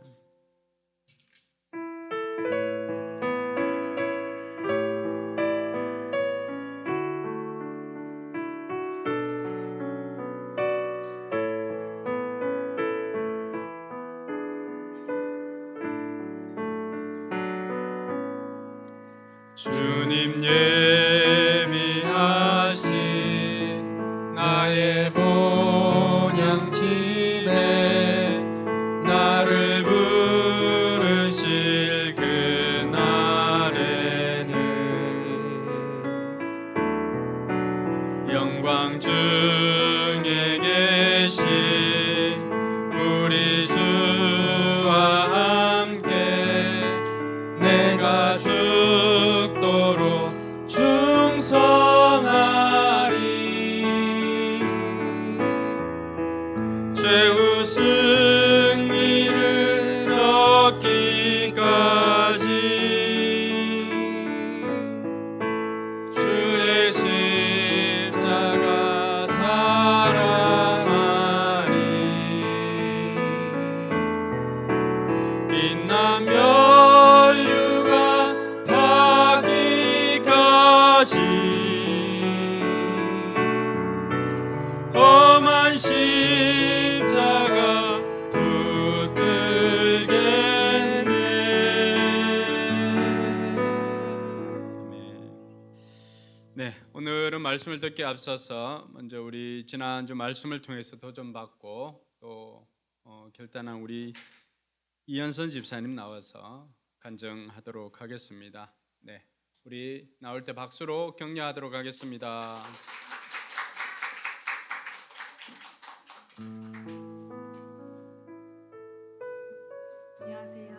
주님 예비하신 나의 본향집에 나를 부르실 그날에는 영광 중에 계신 우리 주와 함께 내가 죽도록 주 말씀을 듣기 앞서서 먼저 우리 지난주 말씀을 통해서 도전받고 또 결단한 우리 이현선 집사님 나와서 간증하도록 하겠습니다. 네, 우리 나올 때 박수로 격려하도록 하겠습니다. 안녕하세요.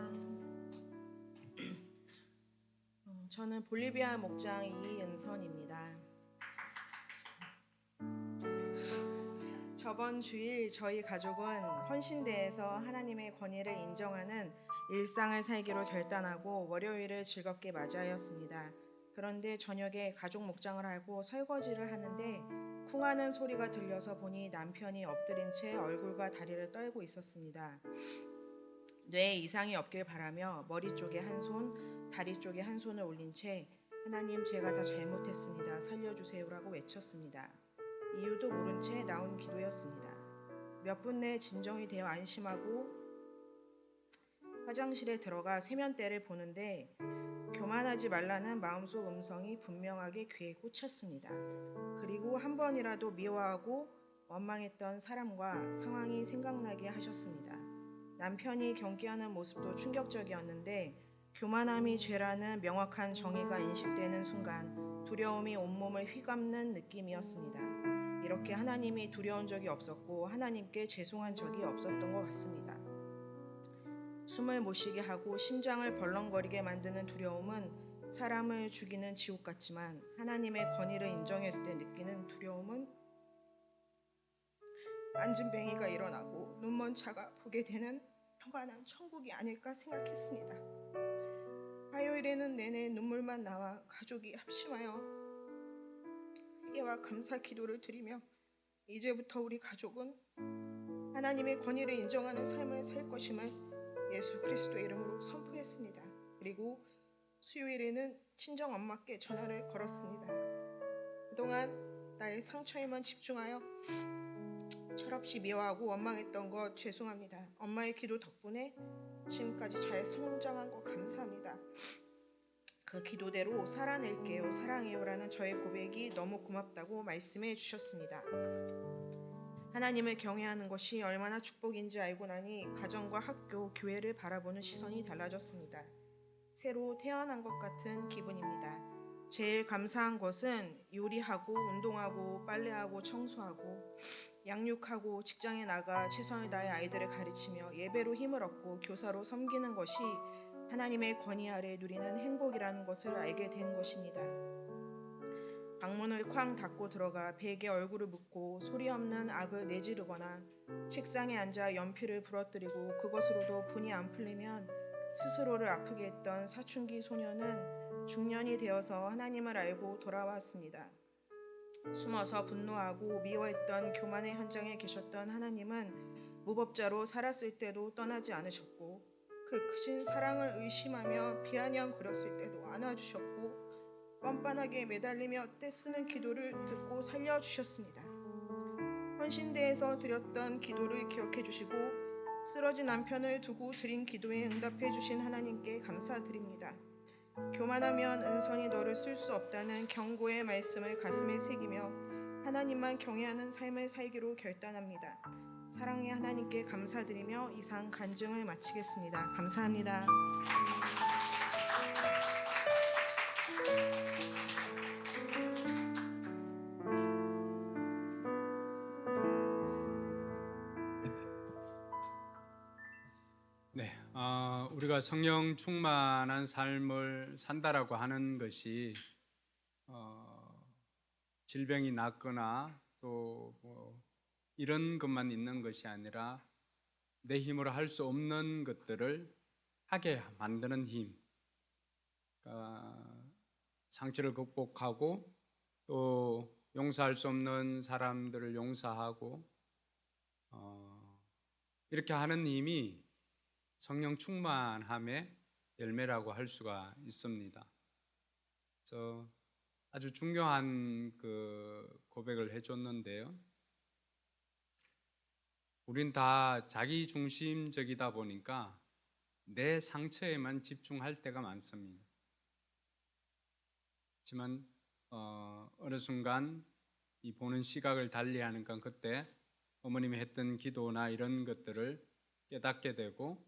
저는 볼리비아 목장 이은선입니다. 저번 주일 저희 가족은 헌신대에서 하나님의 권위를 인정하는 일상을 살기로 결단하고 월요일을 즐겁게 맞이하였습니다. 그런데 저녁에 가족 목장을 하고 설거지를 하는데 쿵하는 소리가 들려서 보니 남편이 엎드린 채 얼굴과 다리를 떨고 있었습니다. 뇌에 이상이 없길 바라며 머리 쪽에 한 손, 다리 쪽에 한 손을 올린 채 하나님 제가 다 잘못했습니다. 살려주세요라고 외쳤습니다. 이유도 모른 채 나온 기도였습니다. 몇 분 내에 진정이 되어 안심하고 화장실에 들어가 세면대를 보는데 교만하지 말라는 마음속 음성이 분명하게 귀에 꽂혔습니다. 그리고 한 번이라도 미워하고 원망했던 사람과 상황이 생각나게 하셨습니다. 남편이 경계하는 모습도 충격적이었는데 교만함이 죄라는 명확한 정의가 인식되는 순간 두려움이 온몸을 휘감는 느낌이었습니다. 이렇게 하나님이 두려운 적이 없었고 하나님께 죄송한 적이 없었던 것 같습니다. 숨을 못 쉬게 하고 심장을 벌렁거리게 만드는 두려움은 사람을 죽이는 지옥 같지만 하나님의 권위를 인정했을 때 느끼는 두려움은 안진뱅이가 일어나고 눈먼 자가 보게 되는 평안한 천국이 아닐까 생각했습니다. 화요일에는 내내 눈물만 나와 가족이 합심하여 회개와 감사 기도를 드리며 이제부터 우리 가족은 하나님의 권위를 인정하는 삶을 살 것임을 예수 그리스도의 이름으로 선포했습니다. 그리고 수요일에는 친정 엄마께 전화를 걸었습니다. 그동안 나의 상처에만 집중하여 철없이 미워하고 원망했던 것 죄송합니다. 엄마의 기도 덕분에 지금까지 잘 성장한 것 감사합니다. 그 기도대로 살아낼게요, 사랑해요라는 저의 고백이 너무 고맙다고 말씀해 주셨습니다. 하나님을 경외하는 것이 얼마나 축복인지 알고 나니 가정과 학교, 교회를 바라보는 시선이 달라졌습니다. 새로 태어난 것 같은 기분입니다. 제일 감사한 것은 요리하고 운동하고 빨래하고 청소하고 양육하고 직장에 나가 최선을 다해 아이들을 가르치며 예배로 힘을 얻고 교사로 섬기는 것이 하나님의 권위 아래 누리는 행복이라는 것을 알게 된 것입니다. 방문을 쾅 닫고 들어가 베개 얼굴을 묻고 소리 없는 악을 내지르거나 책상에 앉아 연필을 부러뜨리고 그것으로도 분이 안 풀리면 스스로를 아프게 했던 사춘기 소녀는 중년이 되어서 하나님을 알고 돌아왔습니다. 숨어서 분노하고 미워했던 교만의 현장에 계셨던 하나님은 무법자로 살았을 때도 떠나지 않으셨고 그 크신 사랑을 의심하며 비아냥거렸을 때도 안아주셨고 뻔뻔하게 매달리며 떼쓰는 기도를 듣고 살려주셨습니다. 헌신대에서 드렸던 기도를 기억해 주시고 쓰러진 남편을 두고 드린 기도에 응답해 주신 하나님께 감사드립니다. 교만하면 은선이 너를 쓸 수 없다는 경고의 말씀을 가슴에 새기며 하나님만 경외하는 삶을 살기로 결단합니다. 사랑의 하나님께 감사드리며 이상 간증을 마치겠습니다. 감사합니다. 네, 우리가 성령 충만한 삶을 산다라고 하는 것이 질병이 낫거나 또 이런 것만 있는 것이 아니라 내 힘으로 할 수 없는 것들을 하게 만드는 힘, 그러니까 상처를 극복하고 또 용서할 수 없는 사람들을 용서하고 이렇게 하는 힘이 성령 충만함의 열매라고 할 수가 있습니다. 그래서 아주 중요한 그 고백을 해줬는데요. 우린 다 자기 중심적이다 보니까 내 상처에만 집중할 때가 많습니다. 하지만 어느 순간 이 보는 시각을 달리하니까 그때 어머님이 했던 기도나 이런 것들을 깨닫게 되고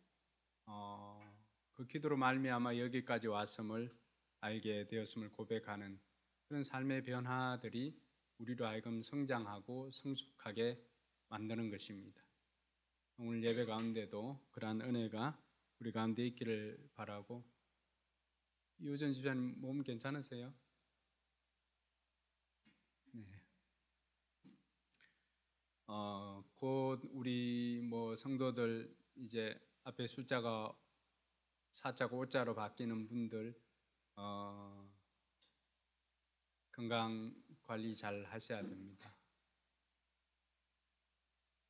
그 기도로 말미암아 여기까지 왔음을 알게 되었음을 고백하는 그런 삶의 변화들이 우리로 하여금 성장하고 성숙하게 만드는 것입니다. 오늘 예배 가운데도 그러한 은혜가 우리 가운데 있기를 바라고. 이호전 집사님 몸 괜찮으세요? 네. 곧 우리 성도들 이제 앞에 숫자가 4자고 5자로 바뀌는 분들 건강 관리 잘 하셔야 됩니다.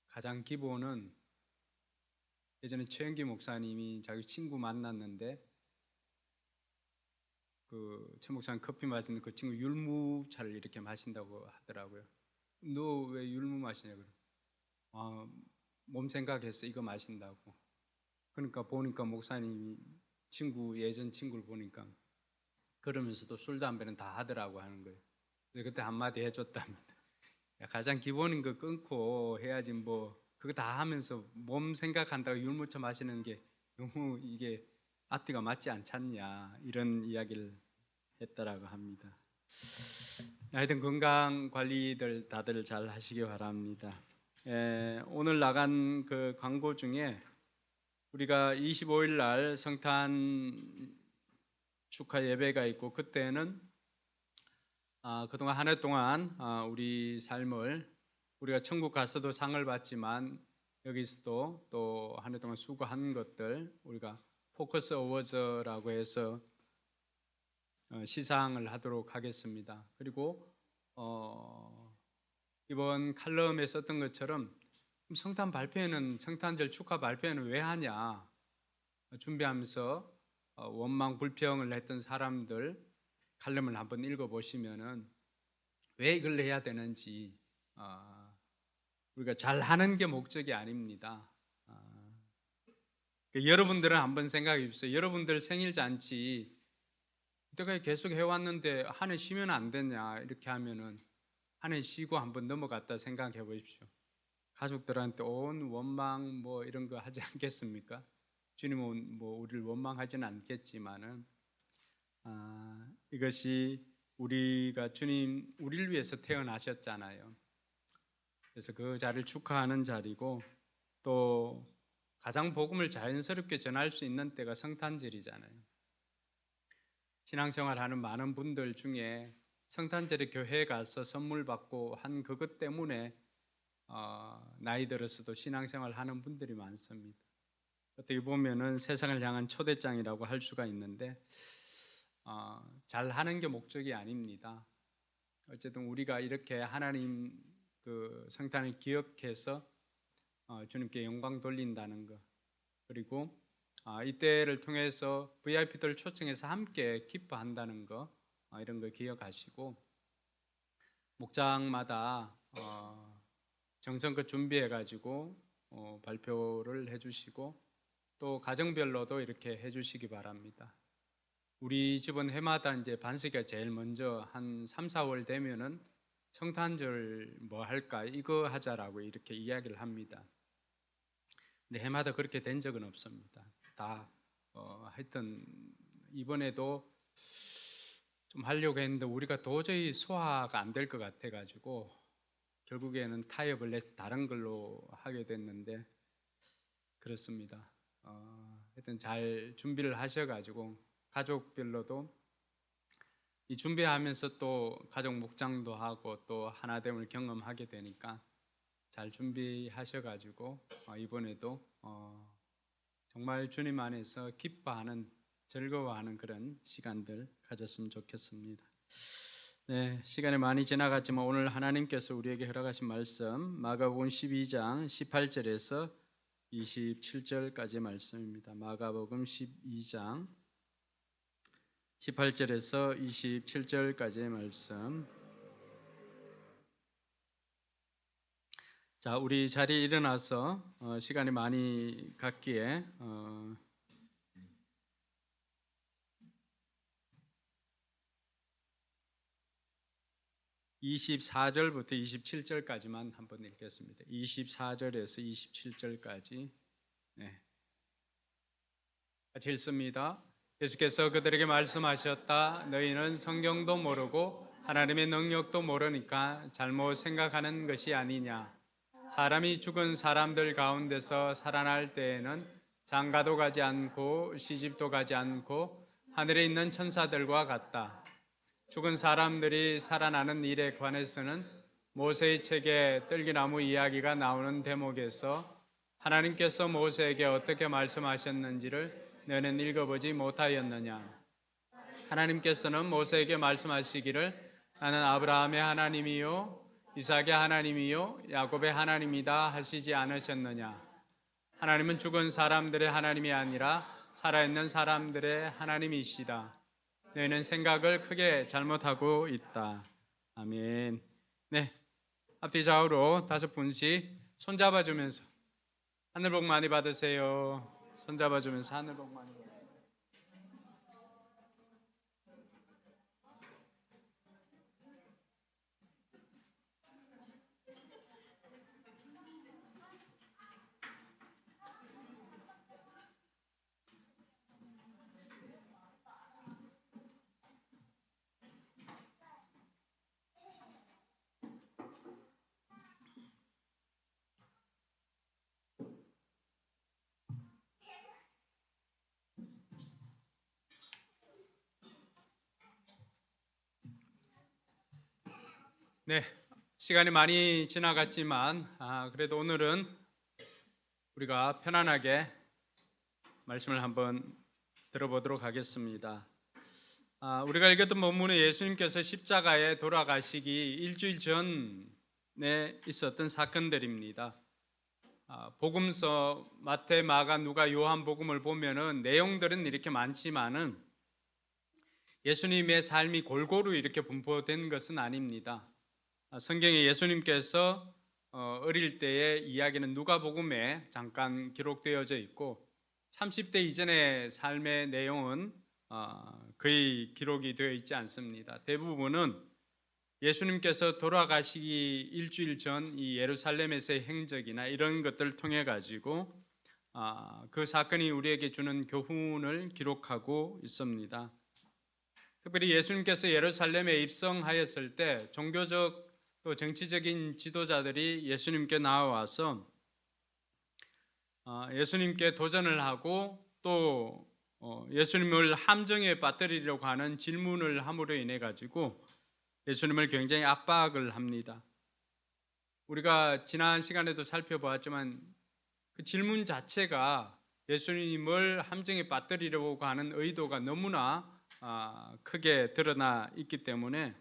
가장 기본은 예전에 최영기 목사님이 자기 친구 만났는데 최 목사님 커피 마시는 그 친구 율무차를 이렇게 마신다고 하더라고요. 너 왜 율무 마시냐 그래. 몸 생각해서 이거 마신다고. 그러니까 보니까 목사님이 예전 친구를 보니까 그러면서도 술 담배는 다 하더라고 하는 거예요. 그때 한마디 해줬답니다. 가장 기본인 거 끊고 해야지 그거 다 하면서 몸 생각한다고 율무차 마시는 게 너무 이게 앞뒤가 맞지 않잖냐 이런 이야기를 했다라고 합니다. 하여튼 건강 관리들 다들 잘 하시기 바랍니다. 오늘 나간 그 광고 중에 우리가 25일 날 성탄 축하 예배가 있고 그때는 그동안 한 해 동안 우리 삶을 우리가 천국 가서도 상을 받지만 여기서도 또 한 해 동안 수고한 것들 우리가 포커스 어워즈라고 해서 시상을 하도록 하겠습니다. 그리고 이번 칼럼에 썼던 것처럼 성탄절 축하 발표회는 왜 하냐 준비하면서 원망 불평을 했던 사람들 칼럼을 한번 읽어보시면은 왜 이걸 해야 되는지 우리가 잘하는 게 목적이 아닙니다. 여러분들은 한번 생각해 보세요. 여러분들 생일 잔치 이때까지 계속 해왔는데 한 해 쉬면 안 되냐 이렇게 하면은 한 해 쉬고 한번 넘어갔다 생각해 보십시오. 가족들한테 온 원망 이런 거 하지 않겠습니까? 주님은 우리를 원망하지는 않겠지만은 이것이 우리가 주님 우리를 위해서 태어나셨잖아요. 그래서 그 자리를 축하하는 자리고 또 가장 복음을 자연스럽게 전할 수 있는 때가 성탄절이잖아요. 신앙생활하는 많은 분들 중에 성탄절에 교회에 가서 선물 받고 한 그것 때문에 나이 들어서도 신앙생활 하는 분들이 많습니다. 어떻게 보면은 세상을 향한 초대장이라고 할 수가 있는데 잘하는 게 목적이 아닙니다. 어쨌든 우리가 이렇게 하나님 그 성탄을 기억해서 주님께 영광 돌린다는 것 그리고 이때를 통해서 VIP들 초청해서 함께 기뻐한다는 거 이런 거 기억하시고 목장마다 정성껏 준비해가지고 발표를 해주시고 또 가정별로도 이렇게 해주시기 바랍니다. 우리 집은 해마다 이제 반세기가 제일 먼저 한 3, 4월 되면은 성탄절 할까 이거 하자라고 이렇게 이야기를 합니다. 근데 해마다 그렇게 된 적은 없습니다. 다 하여튼 이번에도 좀 하려고 했는데 우리가 도저히 소화가 안 될 것 같아가지고 결국에는 타협을 해서 다른 걸로 하게 됐는데 그렇습니다. 하여튼 잘 준비를 하셔가지고 가족별로도 이 준비하면서 또 가족 목장도 하고 또 하나됨을 경험하게 되니까 잘 준비하셔가지고 이번에도 정말 주님 안에서 기뻐하는 즐거워하는 그런 시간들 가졌으면 좋겠습니다. 네, 시간이 많이 지나갔지만 오늘 하나님께서 우리에게 허락하신 말씀 마가복음 12장 18절에서 27절까지 말씀입니다. 마가복음 12장 18절에서 27절까지의 말씀. 자, 우리 자리에 일어나서 시간이 많이 갔기에 24절부터 27절까지만 한번 읽겠습니다. 24절에서 27절까지. 네. 같이 읽습니다. 예수께서 그들에게 말씀하셨다. 너희는 성경도 모르고 하나님의 능력도 모르니까 잘못 생각하는 것이 아니냐. 사람이 죽은 사람들 가운데서 살아날 때에는 장가도 가지 않고 시집도 가지 않고 하늘에 있는 천사들과 같다. 죽은 사람들이 살아나는 일에 관해서는 모세의 책에 떨기나무 이야기가 나오는 대목에서 하나님께서 모세에게 어떻게 말씀하셨는지를 너는 읽어보지 못하였느냐. 하나님께서는 모세에게 말씀하시기를 나는 아브라함의 하나님이요 이삭의 하나님이요 야곱의 하나님이다 하시지 않으셨느냐. 하나님은 죽은 사람들의 하나님이 아니라 살아있는 사람들의 하나님이시다. 너희는 생각을 크게 잘못하고 있다. 아멘. 네, 앞뒤 좌우로 5분씩 손잡아주면서 하늘 복 많이 받으세요. 손잡아주면서 하늘 복 많이 받으세요. 네, 시간이 많이 지나갔지만 그래도 오늘은 우리가 편안하게 말씀을 한번 들어보도록 하겠습니다. 우리가 읽었던 본문은 예수님께서 십자가에 돌아가시기 일주일 전에 있었던 사건들입니다. 복음서 마태, 마가, 누가, 요한 복음을 보면은 내용들은 이렇게 많지만은 예수님의 삶이 골고루 이렇게 분포된 것은 아닙니다. 성경에 예수님께서 어릴 때의 이야기는 누가복음에 잠깐 기록되어져 있고 30대 이전의 삶의 내용은 거의 기록이 되어 있지 않습니다. 대부분은 예수님께서 돌아가시기 일주일 전 이 예루살렘에서의 행적이나 이런 것들을 통해 가지고 그 사건이 우리에게 주는 교훈을 기록하고 있습니다. 특별히 예수님께서 예루살렘에 입성하였을 때 종교적 또 정치적인 지도자들이 예수님께 나와서 예수님께 도전을 하고 또 예수님을 함정에 빠뜨리려고 하는 질문을 함으로 인해 가지고 예수님을 굉장히 압박을 합니다. 우리가 지난 시간에도 살펴보았지만 그 질문 자체가 예수님을 함정에 빠뜨리려고 하는 의도가 너무나 크게 드러나 있기 때문에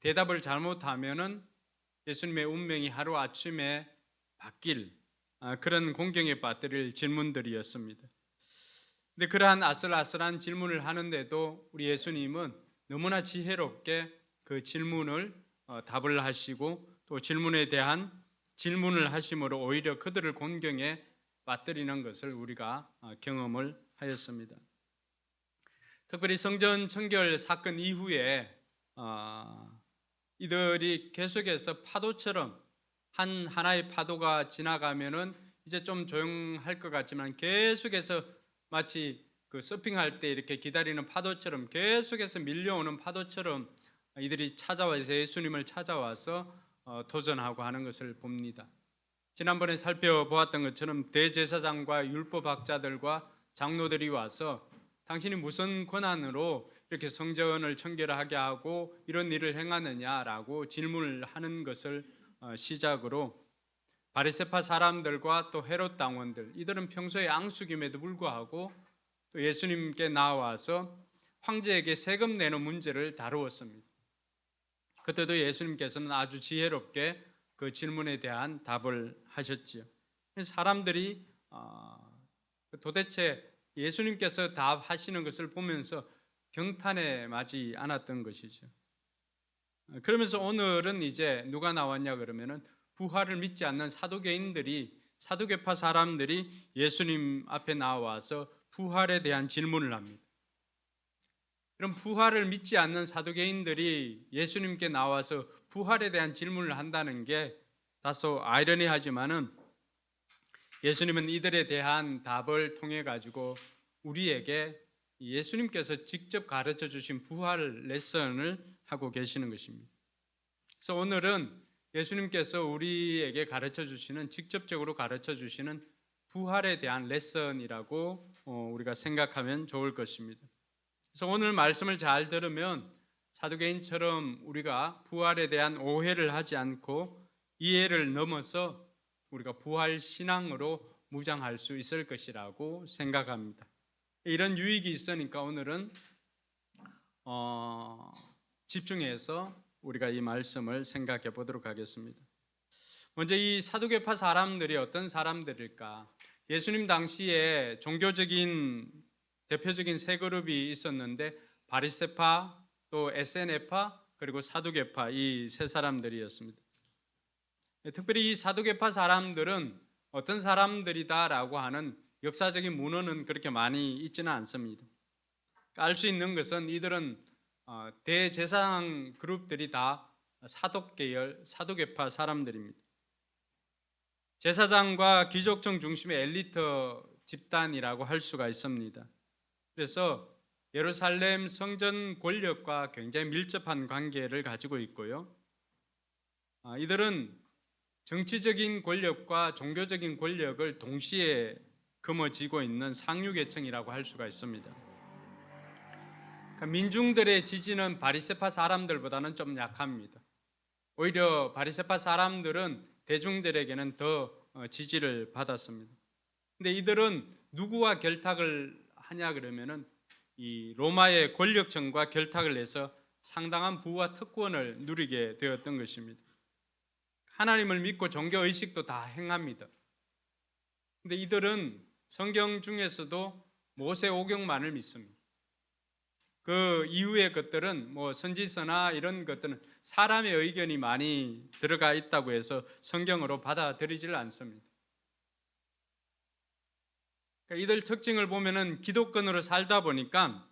대답을 잘못하면은 예수님의 운명이 하루아침에 바뀔 그런 공경에 빠뜨릴 질문들이었습니다. 근데 그러한 아슬아슬한 질문을 하는데도 우리 예수님은 너무나 지혜롭게 그 질문을 답을 하시고 또 질문에 대한 질문을 하심으로 오히려 그들을 공경에 빠뜨리는 것을 우리가 경험을 하였습니다. 특별히 성전 청결 사건 이후에 이들이 계속해서 파도처럼 하나의 파도가 지나가면은 이제 좀 조용할 것 같지만 계속해서 마치 그 서핑할 때 이렇게 기다리는 파도처럼 계속해서 밀려오는 파도처럼 이들이 찾아와서 예수님을 찾아와서 도전하고 하는 것을 봅니다. 지난번에 살펴보았던 것처럼 대제사장과 율법학자들과 장로들이 와서 당신이 무슨 권한으로 이렇게 성전을 청결하게 하고 이런 일을 행하느냐라고 질문을 하는 것을 시작으로 바리새파 사람들과 또 헤롯 당원들, 이들은 평소에 앙숙임에도 불구하고 또 예수님께 나와서 황제에게 세금 내는 문제를 다루었습니다. 그때도 예수님께서는 아주 지혜롭게 그 질문에 대한 답을 하셨지요. 사람들이 도대체 예수님께서 답하시는 것을 보면서 경탄에 맞지 않았던 것이죠. 그러면서 오늘은 이제 누가 나왔냐 그러면은 부활을 믿지 않는 사두개파 사람들이 예수님 앞에 나와서 부활에 대한 질문을 합니다. 이런 부활을 믿지 않는 사두개인들이 예수님께 나와서 부활에 대한 질문을 한다는 게 다소 아이러니하지만은 예수님은 이들에 대한 답을 통해 가지고 우리에게 예수님께서 직접 가르쳐 주신 부활 레슨을 하고 계시는 것입니다. 그래서 오늘은 예수님께서 우리에게 가르쳐 주시는, 직접적으로 가르쳐 주시는 부활에 대한 레슨이라고 우리가 생각하면 좋을 것입니다. 그래서 오늘 말씀을 잘 들으면 사두개인처럼 우리가 부활에 대한 오해를 하지 않고 이해를 넘어서 우리가 부활 신앙으로 무장할 수 있을 것이라고 생각합니다. 이런 유익이 있으니까 오늘은 집중해서 우리가 이 말씀을 생각해 보도록 하겠습니다. 먼저 이 사두개파 사람들이 어떤 사람들일까? 예수님 당시에 종교적인 대표적인 세 그룹이 있었는데 바리새파, 또 에세네파, 그리고 사두개파, 이 세 사람들이었습니다. 특별히 이 사두개파 사람들은 어떤 사람들이다라고 하는 역사적인 문헌은 그렇게 많이 있지는 않습니다. 알 수 있는 것은 이들은 대제사장 그룹들이 다 사독계열, 사두개파 사람들입니다. 제사장과 귀족층 중심의 엘리트 집단이라고 할 수가 있습니다. 그래서 예루살렘 성전 권력과 굉장히 밀접한 관계를 가지고 있고요. 이들은 정치적인 권력과 종교적인 권력을 동시에 거머쥐고 있는 상류계층이라고 할 수가 있습니다. 그러니까 민중들의 지지는 바리새파 사람들보다는 좀 약합니다. 오히려 바리새파 사람들은 대중들에게는 더 지지를 받았습니다. 근데 이들은 누구와 결탁을 하냐 그러면은 이 로마의 권력층과 결탁을 해서 상당한 부와 특권을 누리게 되었던 것입니다. 하나님을 믿고 종교 의식도 다 행합니다. 근데 이들은 성경 중에서도 모세오경만을 믿습니다. 그 이후의 것들은 뭐 선지서나 이런 것들은 사람의 의견이 많이 들어가 있다고 해서 성경으로 받아들이지를 않습니다. 그러니까 이들 특징을 보면은 기독권으로 살다 보니까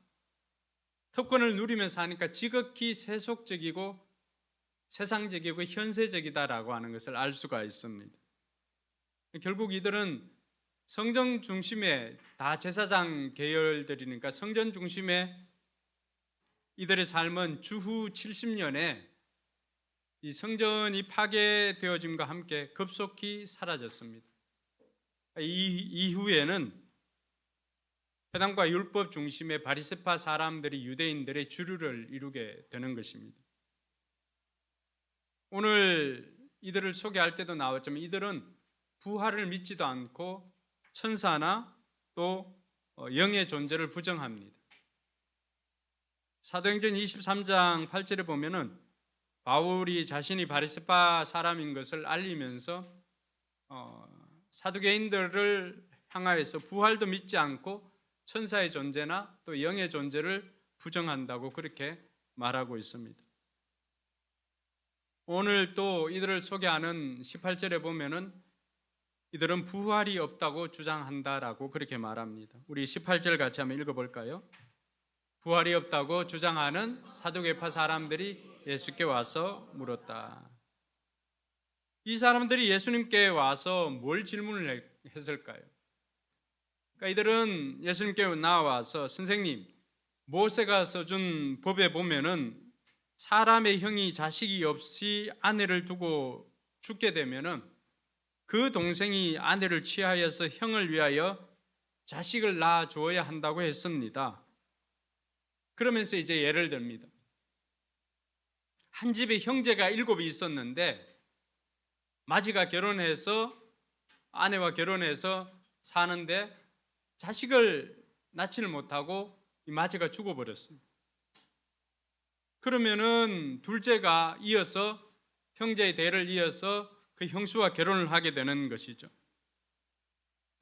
특권을 누리면서 하니까 지극히 세속적이고 세상적이고 현세적이다라고 하는 것을 알 수가 있습니다. 결국 이들은 성전 중심의 다 제사장 계열들이니까 성전 중심의 이들의 삶은 주후 70년에 이 성전이 파괴되어짐과 함께 급속히 사라졌습니다. 이후에는 회당과 율법 중심의 바리새파 사람들이 유대인들의 주류를 이루게 되는 것입니다. 오늘 이들을 소개할 때도 나왔지만 이들은 부활을 믿지도 않고 천사나 또 영의 존재를 부정합니다. 사도행전 23장 8절에 보면은 바울이 자신이 바리새파 사람인 것을 알리면서 사두개인들을 향하여서 부활도 믿지 않고 천사의 존재나 또 영의 존재를 부정한다고 그렇게 말하고 있습니다. 오늘 또 이들을 소개하는 18절에 보면은 이들은 부활이 없다고 주장한다라고 그렇게 말합니다. 우리 18절 같이 한번 읽어볼까요? 부활이 없다고 주장하는 사두개파 사람들이 예수께 와서 물었다. 이 사람들이 예수님께 와서 뭘 질문을 했을까요? 그러니까 이들은 예수님께 나와서 선생님, 모세가 써준 법에 보면은 사람의 형이 자식이 없이 아내를 두고 죽게 되면은 그 동생이 아내를 취하여서 형을 위하여 자식을 낳아 주어야 한다고 했습니다. 그러면서 이제 예를 듭니다. 한 집에 형제가 7이 있었는데 마지가 결혼해서 아내와 결혼해서 사는데 자식을 낳지를 못하고 이 마지가 죽어버렸습니다. 그러면은 둘째가 이어서 형제의 대를 이어서 그 형수와 결혼을 하게 되는 것이죠.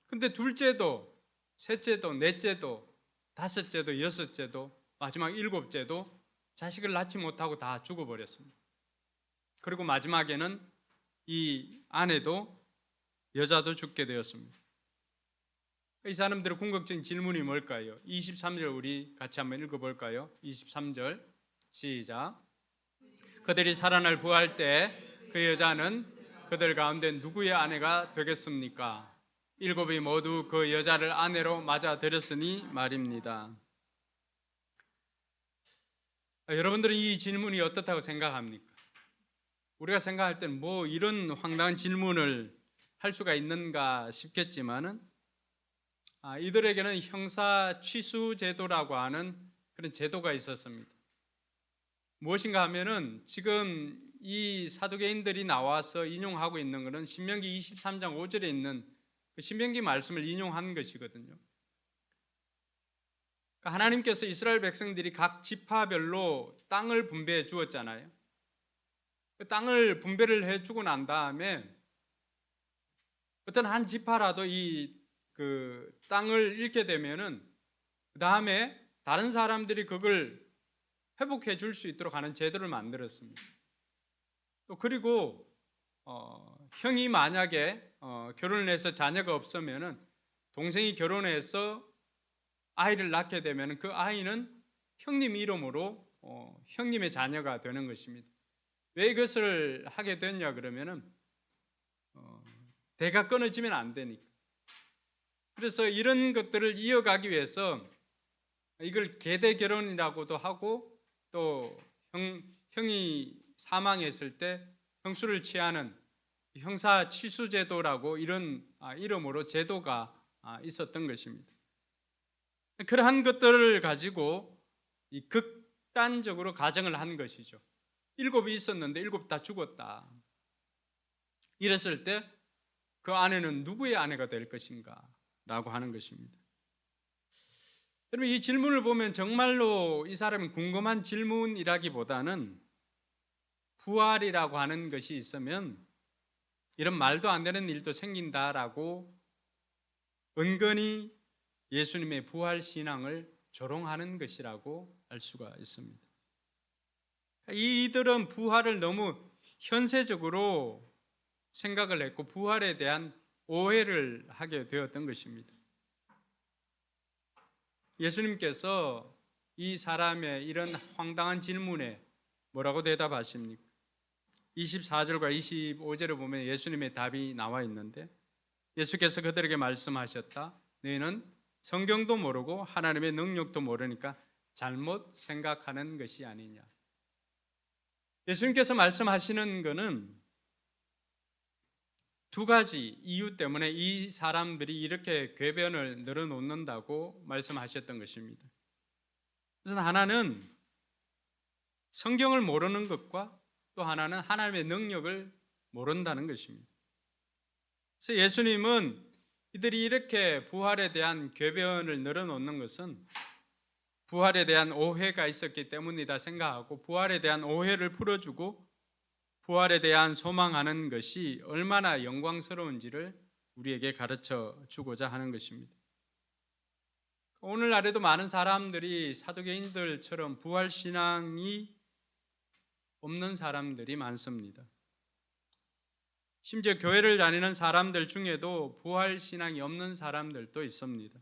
근데 둘째도 셋째도 넷째도 다섯째도 여섯째도 마지막 7째도 자식을 낳지 못하고 다 죽어버렸습니다. 그리고 마지막에는 이 아내도 여자도 죽게 되었습니다. 이 사람들의 궁극적인 질문이 뭘까요? 23절 우리 같이 한번 읽어볼까요? 23절 시작. 그들이 살아날 부활 때 그 여자는 그들 가운데 누구의 아내가 되겠습니까? 일곱이 모두 그 여자를 아내로 맞아들였으니 말입니다. 여러분들은 이 질문이 어떻다고 생각합니까? 우리가 생각할 때는 뭐 이런 황당한 질문을 할 수가 있는가 싶겠지만은 이들에게는 형사 취수 제도라고 하는 그런 제도가 있었습니다. 무엇인가 하면은 지금 이 사두개인들이 나와서 인용하고 있는 것은 신명기 23장 5절에 있는 그 신명기 말씀을 인용한 것이거든요. 그러니까 하나님께서 이스라엘 백성들이 각 지파별로 땅을 분배해 주었잖아요. 그 땅을 분배를 해주고 난 다음에 어떤 한 지파라도 그 땅을 잃게 되면은 그 다음에 다른 사람들이 그걸 회복해 줄 수 있도록 하는 제도를 만들었습니다. 또 그리고 형이 만약에 결혼을 해서 자녀가 없으면은 동생이 결혼해서 아이를 낳게 되면은 그 아이는 형님 이름으로 형님의 자녀가 되는 것입니다. 왜 이것을 하게 됐냐 그러면은 대가 끊어지면 안 되니까. 그래서 이런 것들을 이어가기 위해서 이걸 계대 결혼이라고도 하고 또 형이 사망했을 때 형수를 취하는 형사 취수 제도라고 이런 이름으로 제도가 있었던 것입니다. 그러한 것들을 가지고 극단적으로 가정을 한 것이죠. 7이 있었는데 7 다 죽었다. 이랬을 때 그 아내는 누구의 아내가 될 것인가 라고 하는 것입니다. 여러분 이 질문을 보면 정말로 이 사람은 궁금한 질문이라기보다는 부활이라고 하는 것이 있으면 이런 말도 안 되는 일도 생긴다라고 은근히 예수님의 부활 신앙을 조롱하는 것이라고 알 수가 있습니다. 이들은 부활을 너무 현세적으로 생각을 했고 부활에 대한 오해를 하게 되었던 것입니다. 예수님께서 이 사람의 이런 황당한 질문에 뭐라고 대답하십니까? 24절과 25절에 보면 예수님의 답이 나와 있는데 예수께서 그들에게 말씀하셨다. 너희는 성경도 모르고 하나님의 능력도 모르니까 잘못 생각하는 것이 아니냐. 예수님께서 말씀하시는 것은 두 가지 이유 때문에 이 사람들이 이렇게 궤변을 늘어놓는다고 말씀하셨던 것입니다. 그래서 하나는 성경을 모르는 것과 또 하나는 하나님의 능력을 모른다는 것입니다. 그래서 예수님은 이들이 이렇게 부활에 대한 궤변을 늘어놓는 것은 부활에 대한 오해가 있었기 때문이다 생각하고 부활에 대한 오해를 풀어주고 부활에 대한 소망하는 것이 얼마나 영광스러운지를 우리에게 가르쳐 주고자 하는 것입니다. 오늘날에도 많은 사람들이 사두개인들처럼 부활 신앙이 없는 사람들이 많습니다. 심지어 교회를 다니는 사람들 중에도 부활 신앙이 없는 사람들도 있습니다.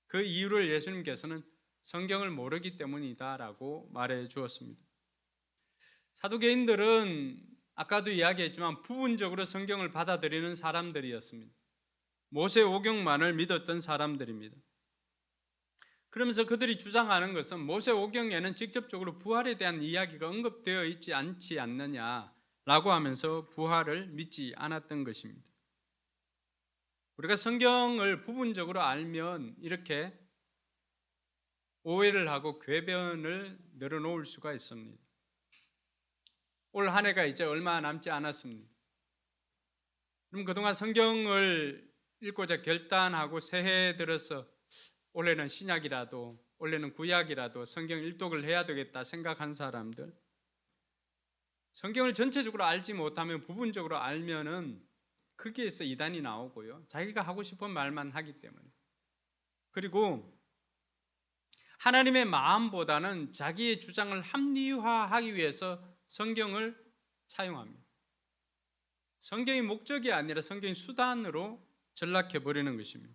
그 이유를 예수님께서는 성경을 모르기 때문이다라고 말해 주었습니다. 사두개인들은 아까도 이야기했지만 부분적으로 성경을 받아들이는 사람들이었습니다. 모세 오경만을 믿었던 사람들입니다. 그러면서 그들이 주장하는 것은 모세 오경에는 직접적으로 부활에 대한 이야기가 언급되어 있지 않지 않느냐라고 하면서 부활을 믿지 않았던 것입니다. 우리가 성경을 부분적으로 알면 이렇게 오해를 하고 궤변을 늘어놓을 수가 있습니다. 올 한 해가 이제 얼마 남지 않았습니다. 그럼 그동안 성경을 읽고자 결단하고 새해 들어서 올해는 신약이라도 올해는 구약이라도 성경 일독을 해야 되겠다 생각한 사람들, 성경을 전체적으로 알지 못하면 부분적으로 알면은 거기에서 이단이 나오고요. 자기가 하고 싶은 말만 하기 때문에. 그리고 하나님의 마음보다는 자기의 주장을 합리화하기 위해서 성경을 사용합니다. 성경이 목적이 아니라 성경이 수단으로 전락해 버리는 것입니다.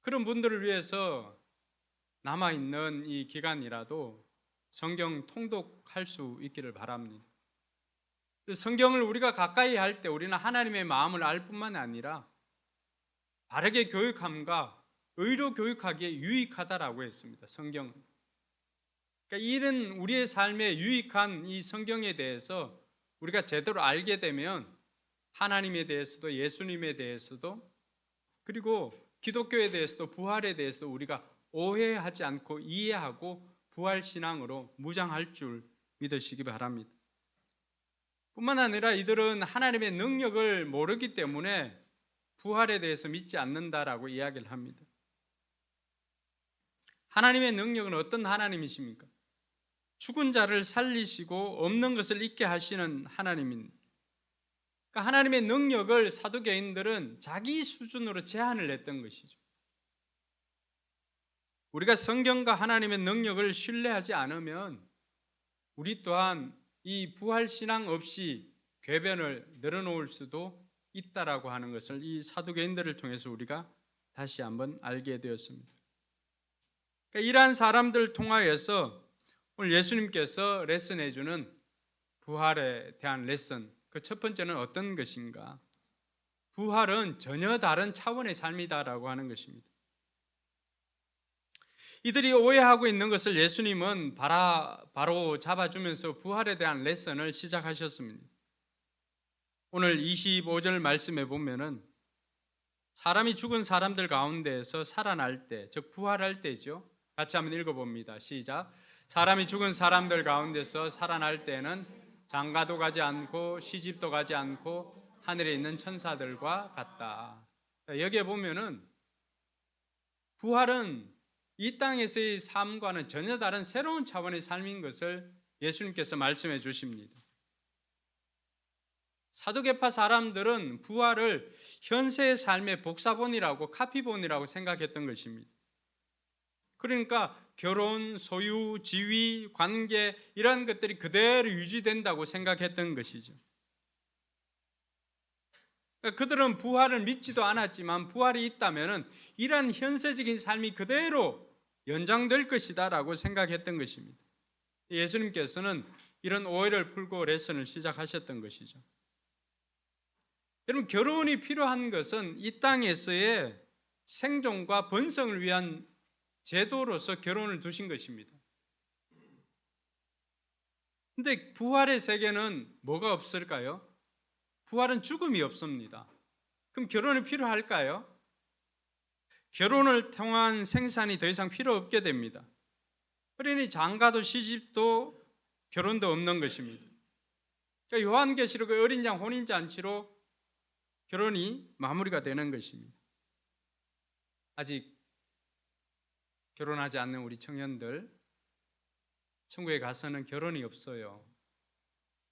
그런 분들을 위해서 남아있는 이 기간이라도 성경 통독할 수 있기를 바랍니다. 성경을 우리가 가까이 할 때 우리는 하나님의 마음을 알 뿐만 아니라 바르게 교육함과 의로 교육하기에 유익하다라고 했습니다. 성경은. 그러니까 이런 우리의 삶에 유익한 이 성경에 대해서 우리가 제대로 알게 되면 하나님에 대해서도 예수님에 대해서도 그리고 기독교에 대해서도 부활에 대해서도 우리가 오해하지 않고 이해하고 부활신앙으로 무장할 줄 믿으시기 바랍니다. 뿐만 아니라 이들은 하나님의 능력을 모르기 때문에 부활에 대해서 믿지 않는다라고 이야기를 합니다. 하나님의 능력은 어떤 하나님이십니까? 죽은 자를 살리시고 없는 것을 있게 하시는 하나님입니다. 그러니까 하나님의 능력을 사두개인들은 자기 수준으로 제한을 했던 것이죠. 우리가 성경과 하나님의 능력을 신뢰하지 않으면 우리 또한 이 부활신앙 없이 궤변을 늘어놓을 수도 있다라고 하는 것을 이 사두개인들을 통해서 우리가 다시 한번 알게 되었습니다. 그러니까 이러한 사람들을 통하여서 오늘 예수님께서 레슨해 주는 부활에 대한 레슨, 그 첫 번째는 어떤 것인가? 부활은 전혀 다른 차원의 삶이다라고 하는 것입니다. 이들이 오해하고 있는 것을 예수님은 바로 잡아주면서 부활에 대한 레슨을 시작하셨습니다. 오늘 25절 말씀에 보면은 사람이 죽은 사람들 가운데에서 살아날 때, 즉 부활할 때죠. 같이 한번 읽어봅니다. 시작. 사람이 죽은 사람들 가운데서 살아날 때는 장가도 가지 않고 시집도 가지 않고 하늘에 있는 천사들과 같다. 여기에 보면은 부활은 이 땅에서의 삶과는 전혀 다른 새로운 차원의 삶인 것을 예수님께서 말씀해 주십니다. 사두개파 사람들은 부활을 현세의 삶의 복사본이라고 카피본이라고 생각했던 것입니다. 그러니까 결혼, 소유, 지위, 관계 이런 것들이 그대로 유지된다고 생각했던 것이죠. 그러니까 그들은 부활을 믿지도 않았지만 부활이 있다면 이러한 현세적인 삶이 그대로 연장될 것이다라고 생각했던 것입니다. 예수님께서는 이런 오해를 풀고 레슨을 시작하셨던 것이죠. 여러분, 결혼이 필요한 것은 이 땅에서의 생존과 번성을 위한 제도로서 결혼을 두신 것입니다. 근데 부활의 세계는 뭐가 없을까요? 부활은 죽음이 없습니다. 그럼 결혼이 필요할까요? 결혼을 통한 생산이 더 이상 필요 없게 됩니다. 그러니 장가도 시집도 결혼도 없는 것입니다. 그러니까 요한계시록의 어린 양 혼인잔치로 결혼이 마무리가 되는 것입니다. 아직 결혼하지 않는 우리 청년들, 천국에 가서는 결혼이 없어요.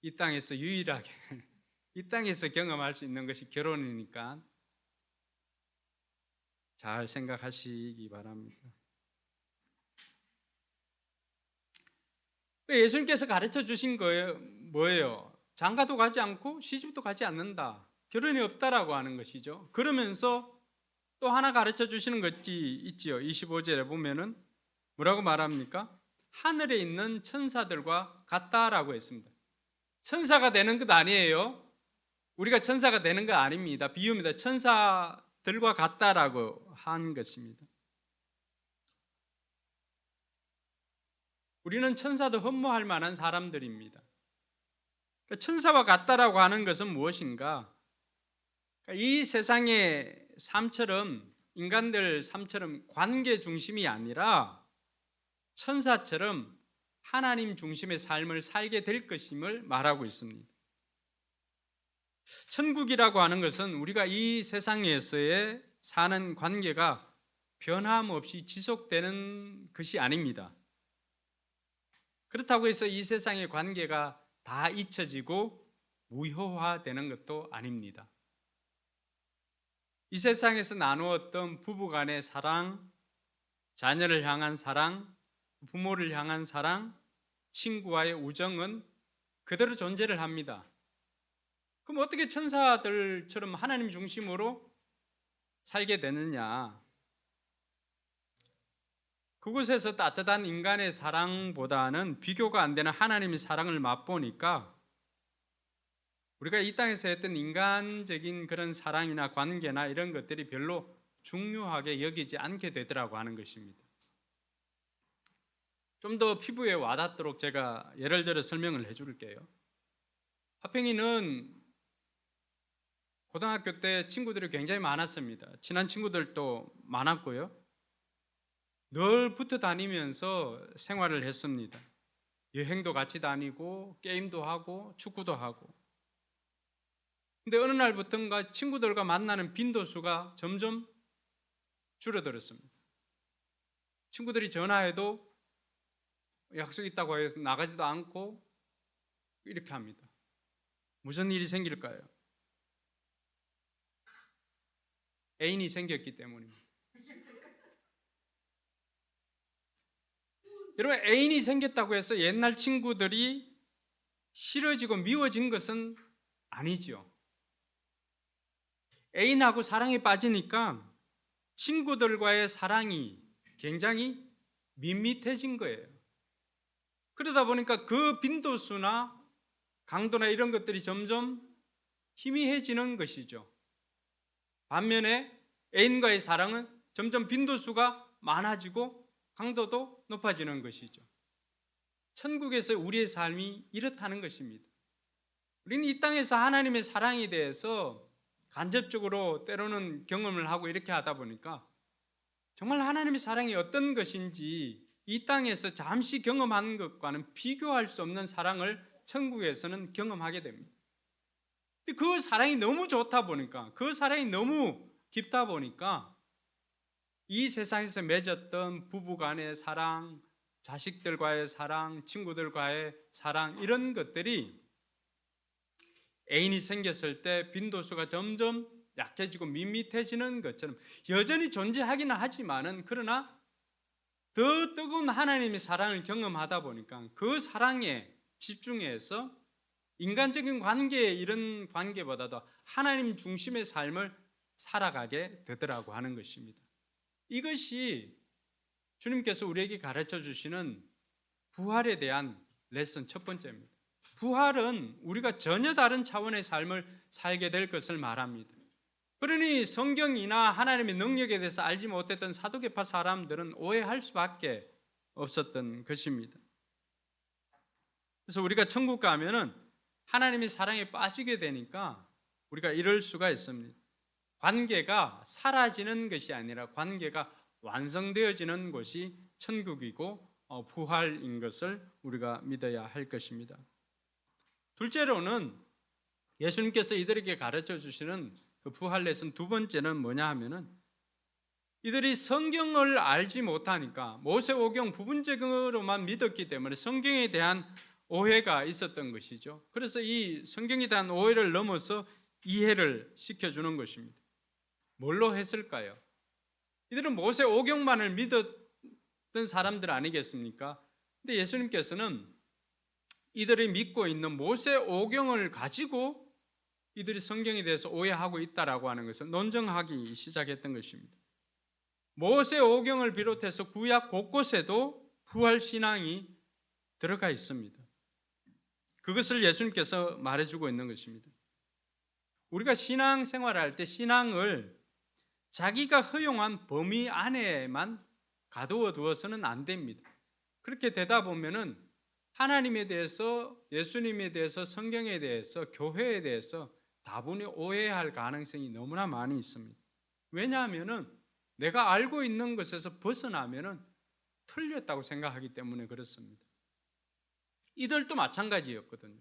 이 땅에서 유일하게 이 땅에서 경험할 수 있는 것이 결혼이니까 잘 생각하시기 바랍니다. 예수님께서 가르쳐 주신 거예요. 뭐예요? 장가도 가지 않고 시집도 가지 않는다. 결혼이 없다라고 하는 것이죠. 그러면서 또 하나 가르쳐 주시는 것이 있지요. 25절에 보면은 뭐라고 말합니까? 하늘에 있는 천사들과 같다라고 했습니다. 천사가 되는 것 아니에요. 우리가 천사가 되는 거 아닙니다. 비유입니다. 천사들과 같다라고 한 것입니다. 우리는 천사도 흠모할 만한 사람들입니다. 천사와 같다라고 하는 것은 무엇인가? 이 세상의 삶처럼 인간들 삶처럼 관계 중심이 아니라 천사처럼 하나님 중심의 삶을 살게 될 것임을 말하고 있습니다. 천국이라고 하는 것은 우리가 이 세상에서의 사는 관계가 변함없이 지속되는 것이 아닙니다. 그렇다고 해서 이 세상의 관계가 다 잊혀지고 무효화되는 것도 아닙니다. 이 세상에서 나누었던 부부간의 사랑, 자녀를 향한 사랑, 부모를 향한 사랑, 친구와의 우정은 그대로 존재를 합니다. 그럼 어떻게 천사들처럼 하나님 중심으로 살게 되느냐? 그곳에서 따뜻한 인간의 사랑보다는 비교가 안 되는 하나님의 사랑을 맛보니까 우리가 이 땅에서 했던 인간적인 그런 사랑이나 관계나 이런 것들이 별로 중요하게 여기지 않게 되더라고 하는 것입니다. 좀 더 피부에 와닿도록 제가 예를 들어 설명을 해줄게요. 화평이는 고등학교 때 친구들이 굉장히 많았습니다. 친한 친구들도 많았고요. 늘 붙어 다니면서 생활을 했습니다. 여행도 같이 다니고 게임도 하고 축구도 하고. 근데 어느 날부터인가 친구들과 만나는 빈도수가 점점 줄어들었습니다. 친구들이 전화해도 약속 있다고 해서 나가지도 않고 이렇게 합니다. 무슨 일이 생길까요? 애인이 생겼기 때문입니다. 여러분, 애인이 생겼다고 해서 옛날 친구들이 싫어지고 미워진 것은 아니죠. 애인하고 사랑에 빠지니까 친구들과의 사랑이 굉장히 밋밋해진 거예요. 그러다 보니까 그 빈도수나 강도나 이런 것들이 점점 희미해지는 것이죠. 반면에 애인과의 사랑은 점점 빈도수가 많아지고 강도도 높아지는 것이죠. 천국에서 우리의 삶이 이렇다는 것입니다. 우리는 이 땅에서 하나님의 사랑에 대해서 간접적으로 때로는 경험을 하고 이렇게 하다 보니까 정말 하나님의 사랑이 어떤 것인지 이 땅에서 잠시 경험하는 것과는 비교할 수 없는 사랑을 천국에서는 경험하게 됩니다. 그 사랑이 너무 좋다 보니까, 그 사랑이 너무 깊다 보니까 이 세상에서 맺었던 부부간의 사랑, 자식들과의 사랑, 친구들과의 사랑, 이런 것들이 애인이 생겼을 때 빈도수가 점점 약해지고 밋밋해지는 것처럼 여전히 존재하기는 하지만은, 그러나 더 뜨거운 하나님의 사랑을 경험하다 보니까 그 사랑에 집중해서 인간적인 관계, 이런 관계보다도 하나님 중심의 삶을 살아가게 되더라고 하는 것입니다. 이것이 주님께서 우리에게 가르쳐 주시는 부활에 대한 레슨 첫 번째입니다. 부활은 우리가 전혀 다른 차원의 삶을 살게 될 것을 말합니다. 그러니 성경이나 하나님의 능력에 대해서 알지 못했던 사두개파 사람들은 오해할 수밖에 없었던 것입니다. 그래서 우리가 천국 가면은 하나님의 사랑에 빠지게 되니까 우리가 이럴 수가 있습니다. 관계가 사라지는 것이 아니라 관계가 완성되어지는 것이 천국이고 부활인 것을 우리가 믿어야 할 것입니다. 둘째로는 예수님께서 이들에게 가르쳐 주시는 그 부활 레슨 두 번째는 뭐냐 하면은, 이들이 성경을 알지 못하니까 모세오경 부분적으로만 믿었기 때문에 성경에 대한 오해가 있었던 것이죠. 그래서 이 성경에 대한 오해를 넘어서 이해를 시켜주는 것입니다. 뭘로 했을까요? 이들은 모세오경만을 믿었던 사람들 아니겠습니까? 근데 예수님께서는 이들이 믿고 있는 모세오경을 가지고 이들이 성경에 대해서 오해하고 있다라고 하는 것을 논증하기 시작했던 것입니다. 모세오경을 비롯해서 구약 곳곳에도 부활신앙이 들어가 있습니다. 그것을 예수님께서 말해주고 있는 것입니다. 우리가 신앙생활을 할 때 신앙을 자기가 허용한 범위 안에만 가두어 두어서는 안 됩니다. 그렇게 되다 보면은 하나님에 대해서, 예수님에 대해서, 성경에 대해서, 교회에 대해서 다분히 오해할 가능성이 너무나 많이 있습니다. 왜냐하면은 내가 알고 있는 것에서 벗어나면은 틀렸다고 생각하기 때문에 그렇습니다. 이들도 마찬가지였거든요.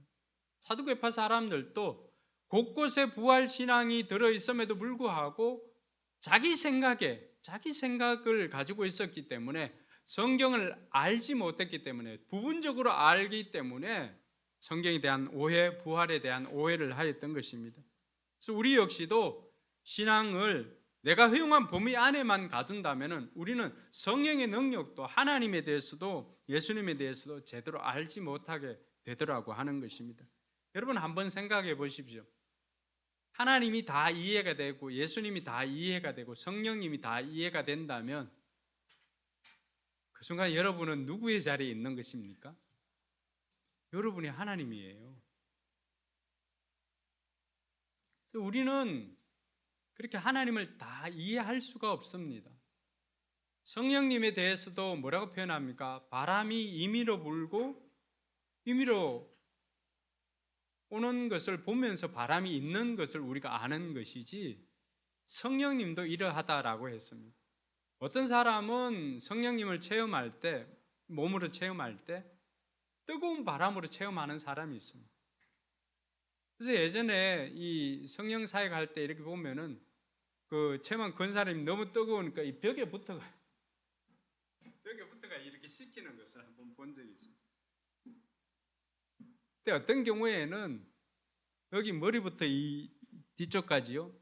사두개파 사람들도 곳곳에 부활신앙이 들어있음에도 불구하고 자기 생각을 가지고 있었기 때문에, 성경을 알지 못했기 때문에, 부분적으로 알기 때문에 성경에 대한 오해, 부활에 대한 오해를 하였던 것입니다. 그래서 우리 역시도 신앙을 내가 허용한 범위 안에만 가둔다면 우리는 성령의 능력도 하나님에 대해서도 예수님에 대해서도 제대로 알지 못하게 되더라고 하는 것입니다. 여러분 한번 생각해 보십시오. 하나님이 다 이해가 되고 예수님이 다 이해가 되고 성령님이 다 이해가 된다면 그 순간 여러분은 누구의 자리에 있는 것입니까? 여러분이 하나님이에요. 그래서 우리는 그렇게 하나님을 다 이해할 수가 없습니다. 성령님에 대해서도 뭐라고 표현합니까? 바람이 임의로 불고 임의로 오는 것을 보면서 바람이 있는 것을 우리가 아는 것이지, 성령님도 이러하다라고 했습니다. 어떤 사람은 성령님을 체험할 때, 몸으로 체험할 때 뜨거운 바람으로 체험하는 사람이 있습니다. 그래서 예전에 이 성령 사역할 때 이렇게 보면은 그 체험한 건 사람이 너무 뜨거우니까 이 벽에 붙어가 이렇게 식히는 것을 한번 본 적이 있습니다. 근데 어떤 경우에는 여기 머리부터 이 뒤쪽까지요,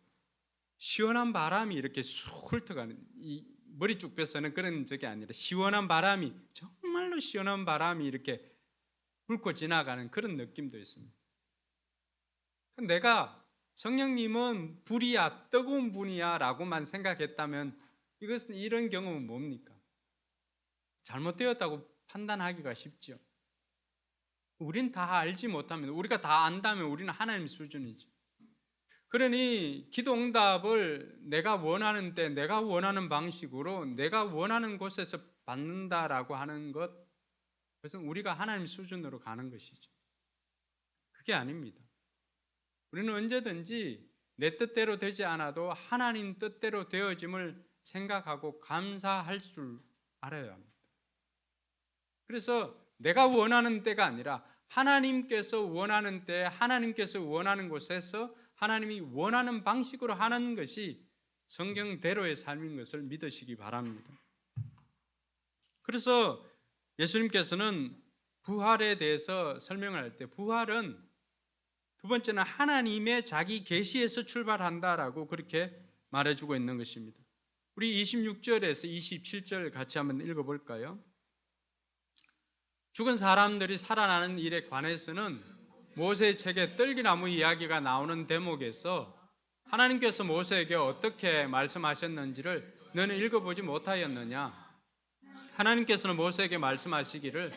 시원한 바람이 이렇게 쑥 훑어가는, 이 머리 쭉 펴서는 그런 적이 아니라 시원한 바람이, 정말로 시원한 바람이 이렇게 훑고 지나가는 그런 느낌도 있습니다. 내가 성령님은 불이야, 뜨거운 분이야 라고만 생각했다면 이것은, 이런 경험은 뭡니까? 잘못되었다고 판단하기가 쉽죠. 우린 다 알지 못하면, 우리가 다 안다면 우리는 하나님 수준이죠. 그러니 기도 응답을 내가 원하는 때, 내가 원하는 방식으로, 내가 원하는 곳에서 받는다라고 하는 것, 그것은 우리가 하나님 수준으로 가는 것이죠. 그게 아닙니다. 우리는 언제든지 내 뜻대로 되지 않아도 하나님 뜻대로 되어짐을 생각하고 감사할 줄 알아야 합니다. 그래서 내가 원하는 때가 아니라 하나님께서 원하는 때, 하나님께서 원하는 곳에서 하나님이 원하는 방식으로 하는 것이 성경대로의 삶인 것을 믿으시기 바랍니다. 그래서 예수님께서는 부활에 대해서 설명을 할 때, 부활은 두 번째는 하나님의 자기 계시에서 출발한다라고 그렇게 말해주고 있는 것입니다. 우리 26절에서 27절 같이 한번 읽어볼까요? 죽은 사람들이 살아나는 일에 관해서는 모세의 책에 떨기나무 이야기가 나오는 대목에서 하나님께서 모세에게 어떻게 말씀하셨는지를 너는 읽어보지 못하였느냐? 하나님께서는 모세에게 말씀하시기를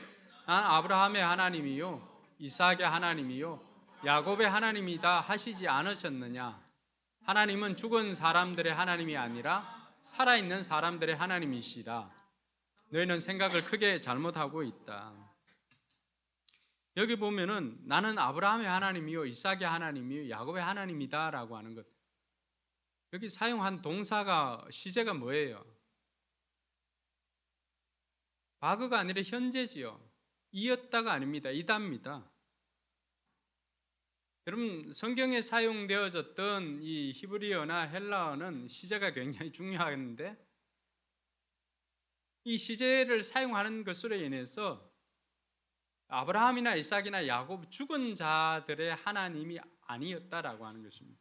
난 아브라함의 하나님이요 이삭의 하나님이요 야곱의 하나님이다 하시지 않으셨느냐? 하나님은 죽은 사람들의 하나님이 아니라 살아있는 사람들의 하나님이시다. 너희는 생각을 크게 잘못하고 있다. 여기 보면은 나는 아브라함의 하나님이요 이삭의 하나님이요 야곱의 하나님이다 라고 하는 것, 여기 사용한 동사가, 시제가 뭐예요? 과거가 아니라 현재지요. 이었다가 아닙니다. 이답니다. 여러분, 성경에 사용되어졌던 이 히브리어나 헬라어는 시제가 굉장히 중요한데, 이 시제를 사용하는 것으로 인해서 아브라함이나 이삭이나 야곱, 죽은 자들의 하나님이 아니었다라고 하는 것입니다.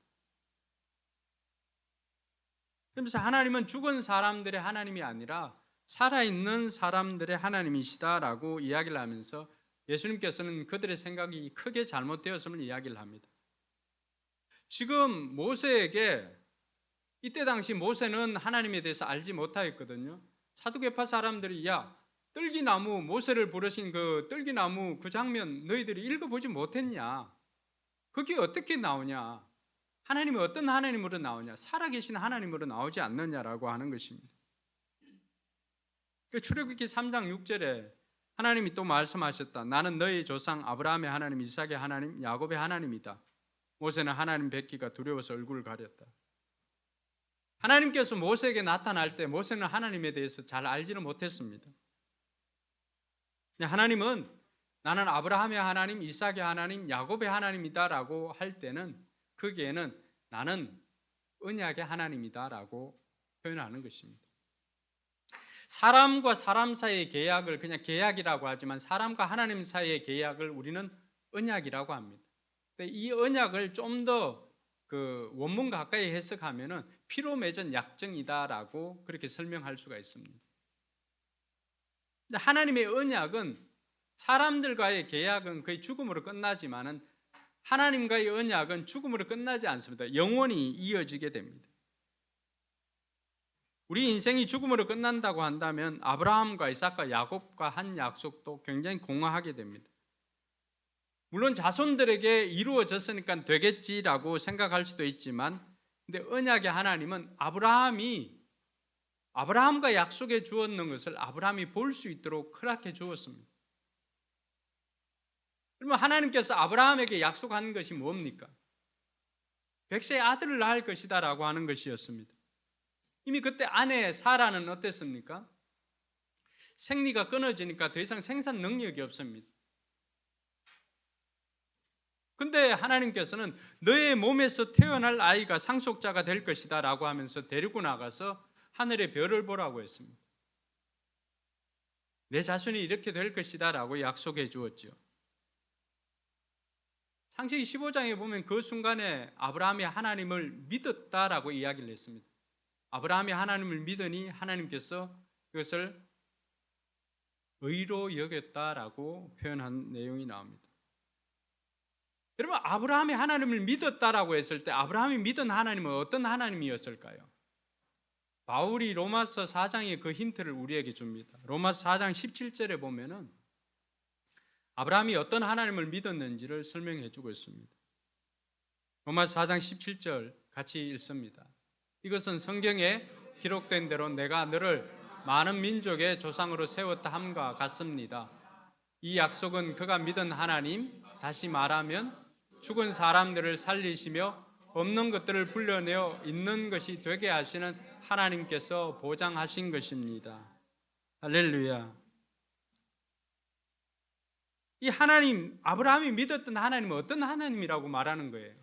그러면서 하나님은 죽은 사람들의 하나님이 아니라 살아있는 사람들의 하나님이시다라고 이야기를 하면서 예수님께서는 그들의 생각이 크게 잘못되었음을 이야기를 합니다. 지금 모세에게, 이때 당시 모세는 하나님에 대해서 알지 못하였거든요. 사두개파 사람들이 야, 떨기나무, 모세를 부르신 그 떨기나무 그 장면 너희들이 읽어보지 못했냐? 그게 어떻게 나오냐? 하나님이 어떤 하나님으로 나오냐? 살아계신 하나님으로 나오지 않느냐라고 하는 것입니다. 출애굽기 3장 6절에 하나님이 또 말씀하셨다. 나는 너희 조상 아브라함의 하나님, 이삭의 하나님, 야곱의 하나님이다. 모세는 하나님 뵙기가 두려워서 얼굴을 가렸다. 하나님께서 모세에게 나타날 때 모세는 하나님에 대해서 잘 알지를 못했습니다. 하나님은 나는 아브라함의 하나님, 이삭의 하나님, 야곱의 하나님이다라고 할 때는 거기에는 나는 언약의 하나님이다라고 표현하는 것입니다. 사람과 사람 사이의 계약을 그냥 계약이라고 하지만 사람과 하나님 사이의 계약을 우리는 언약이라고 합니다. 근데 이 언약을 좀 더 그 원문 가까이 해석하면은 피로 맺은 약정이다라고 그렇게 설명할 수가 있습니다. 근데 하나님의 언약은, 사람들과의 계약은 거의 죽음으로 끝나지만은 하나님과의 언약은 죽음으로 끝나지 않습니다. 영원히 이어지게 됩니다. 우리 인생이 죽음으로 끝난다고 한다면 아브라함과 이삭과 야곱과 한 약속도 굉장히 공허하게 됩니다. 물론 자손들에게 이루어졌으니까 되겠지라고 생각할 수도 있지만, 근데 언약의 하나님은 아브라함과 약속해 주었는 것을 아브라함이 볼 수 있도록 허락해 주었습니다. 그러면 하나님께서 아브라함에게 약속한 것이 뭡니까? 100세의 아들을 낳을 것이다 라고 하는 것이었습니다. 이미 그때 아내 사라는 어땠습니까? 생리가 끊어지니까 더 이상 생산 능력이 없습니다. 근데 하나님께서는 너의 몸에서 태어날 아이가 상속자가 될 것이다 라고 하면서 데리고 나가서 하늘의 별을 보라고 했습니다. 내 자손이 이렇게 될 것이다 라고 약속해 주었죠. 창세기 15장에 보면 그 순간에 아브라함이 하나님을 믿었다라고 이야기를 했습니다. 아브라함이 하나님을 믿으니 하나님께서 그것을 의로 여겼다라고 표현한 내용이 나옵니다. 여러분, 아브라함이 하나님을 믿었다라고 했을 때 아브라함이 믿은 하나님은 어떤 하나님이었을까요? 바울이 로마서 4장의 그 힌트를 우리에게 줍니다. 로마서 4장 17절에 보면은 아브라함이 어떤 하나님을 믿었는지를 설명해 주고 있습니다. 로마서 4장 17절 같이 읽습니다. 이것은 성경에 기록된 대로 내가 너를 많은 민족의 조상으로 세웠다 함과 같습니다. 이 약속은 그가 믿은 하나님, 다시 말하면 죽은 사람들을 살리시며 없는 것들을 불러내어 있는 것이 되게 하시는 하나님께서 보장하신 것입니다. 할렐루야. 이 하나님, 아브라함이 믿었던 하나님은 어떤 하나님이라고 말하는 거예요?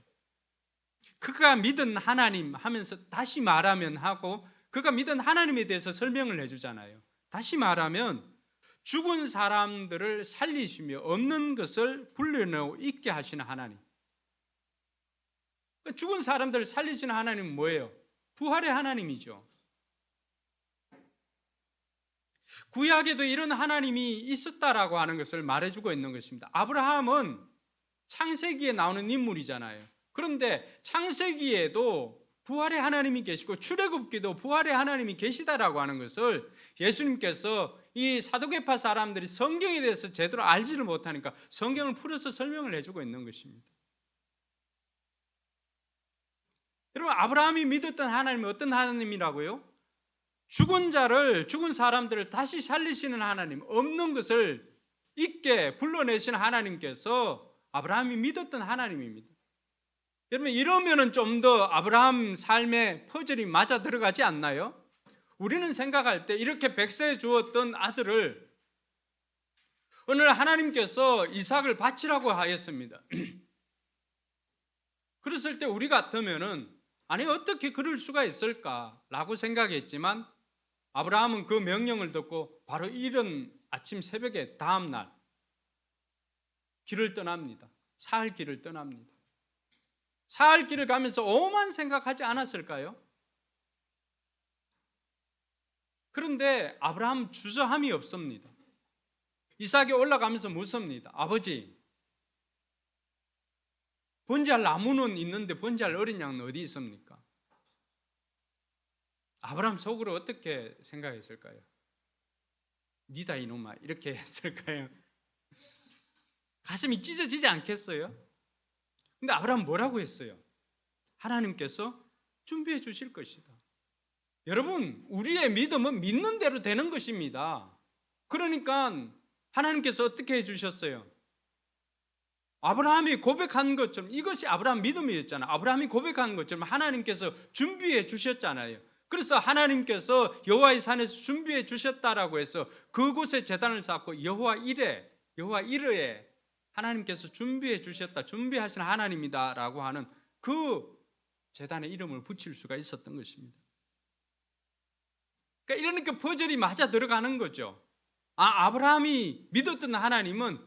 그가 믿은 하나님 하면서 다시 말하면 하고 그가 믿은 하나님에 대해서 설명을 해주잖아요. 다시 말하면 죽은 사람들을 살리시며 없는 것을 불러내어 있게 하시는 하나님. 죽은 사람들을 살리시는 하나님은 뭐예요? 부활의 하나님이죠. 구약에도 이런 하나님이 있었다라고 하는 것을 말해주고 있는 것입니다. 아브라함은 창세기에 나오는 인물이잖아요. 그런데 창세기에도 부활의 하나님이 계시고 출애굽기도 부활의 하나님이 계시다라고 하는 것을 예수님께서 이 사도계파 사람들이 성경에 대해서 제대로 알지를 못하니까 성경을 풀어서 설명을 해주고 있는 것입니다. 여러분, 아브라함이 믿었던 하나님은 어떤 하나님이라고요? 죽은 사람들을 다시 살리시는 하나님, 없는 것을 있게 불러내시는 하나님께서 아브라함이 믿었던 하나님입니다. 여러분, 이러면은 좀 더 아브라함 삶의 퍼즐이 맞아 들어가지 않나요? 우리는 생각할 때 이렇게 100세에 주었던 아들을 어느 날 하나님께서 이삭을 바치라고 하였습니다. 그랬을 때 우리 같으면은 아니 어떻게 그럴 수가 있을까라고 생각했지만 아브라함은 그 명령을 듣고 바로 이른 아침 새벽에 다음 날 길을 떠납니다. 사흘 길을 떠납니다. 사흘 길을 가면서 오만 생각하지 않았을까요? 그런데 아브라함 주저함이 없습니다. 이삭이 올라가면서 묻습니다. 아버지, 번제할 나무는 있는데 번제할 어린 양은 어디 있습니까? 아브라함 속으로 어떻게 생각했을까요? 니다 이놈아 이렇게 했을까요? 가슴이 찢어지지 않겠어요? 근데 아브라함 뭐라고 했어요? 하나님께서 준비해 주실 것이다. 여러분, 우리의 믿음은 믿는 대로 되는 것입니다. 그러니까 하나님께서 어떻게 해주셨어요? 아브라함이 고백한 것처럼, 이것이 아브라함 믿음이었잖아요. 아브라함이 고백한 것처럼 하나님께서 준비해 주셨잖아요. 그래서 하나님께서 여호와의 산에서 준비해 주셨다라고 해서 그곳에 제단을 쌓고 여호와 이르에 하나님께서 준비해 주셨다, 준비하신 하나님이다라고 하는 그 제단의 이름을 붙일 수가 있었던 것입니다. 그러니까 이러니까 퍼즐이 맞아 들어가는 거죠. 아브라함이 믿었던 하나님은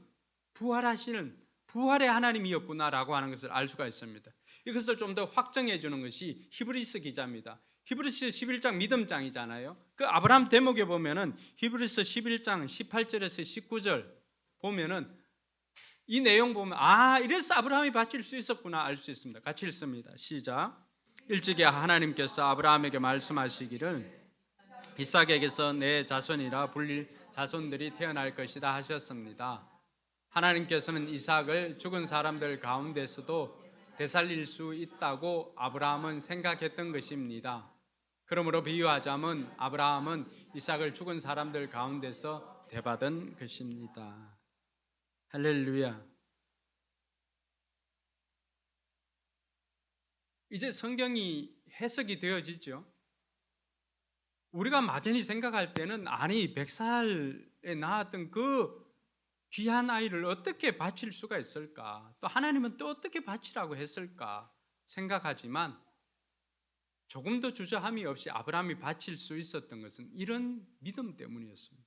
부활의 하나님이었구나라고 하는 것을 알 수가 있습니다. 이것을 좀 더 확정해 주는 것이 히브리서 기자입니다. 히브리서 11장 믿음장이잖아요. 그 아브라함 대목에 보면은 히브리서 11장 18절에서 19절 보면은 이 내용 보면 이래서 아브라함이 바칠 수 있었구나 알 수 있습니다. 같이 읽습니다. 시작. 일찍이 하나님께서 아브라함에게 말씀하시기를 이삭에게서 내 자손이라 불릴 자손들이 태어날 것이다 하셨습니다. 하나님께서는 이삭을 죽은 사람들 가운데서도 되살릴 수 있다고 아브라함은 생각했던 것입니다. 그러므로 비유하자면 아브라함은 이삭을 죽은 사람들 가운데서 대받은 것입니다. 할렐루야. 이제 성경이 해석이 되어지죠. 우리가 막연히 생각할 때는 아니 100살에 낳았던 그 귀한 아이를 어떻게 바칠 수가 있을까? 또 하나님은 또 어떻게 바치라고 했을까? 생각하지만 조금도 주저함이 없이 아브라함이 바칠 수 있었던 것은 이런 믿음 때문이었습니다.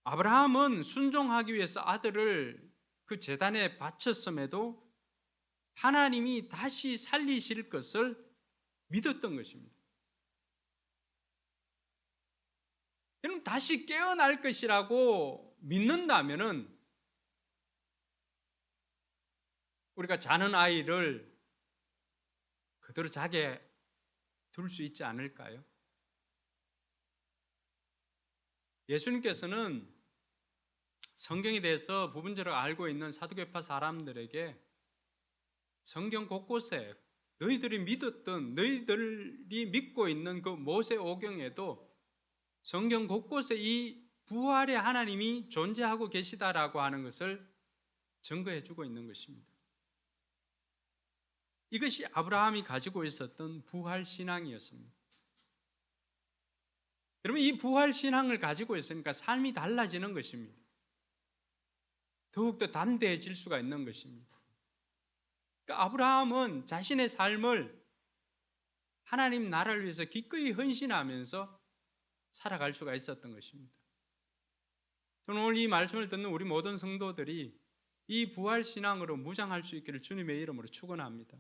아브라함은 순종하기 위해서 아들을 그 제단에 바쳤음에도 하나님이 다시 살리실 것을 믿었던 것입니다. 여러분, 다시 깨어날 것이라고 믿는다면은 우리가 자는 아이를 그대로 자게 둘 수 있지 않을까요? 예수님께서는 성경에 대해서 부분적으로 알고 있는 사두개파 사람들에게 성경 곳곳에 너희들이 믿었던, 너희들이 믿고 있는 그 모세오경에도 성경 곳곳에 이 부활의 하나님이 존재하고 계시다라고 하는 것을 증거해 주고 있는 것입니다. 이것이 아브라함이 가지고 있었던 부활 신앙이었습니다. 여러분, 이 부활 신앙을 가지고 있으니까 삶이 달라지는 것입니다. 더욱더 담대해질 수가 있는 것입니다. 그러니까 아브라함은 자신의 삶을 하나님 나라를 위해서 기꺼이 헌신하면서 살아갈 수가 있었던 것입니다. 저는 오늘 이 말씀을 듣는 우리 모든 성도들이 이 부활 신앙으로 무장할 수 있기를 주님의 이름으로 축원합니다.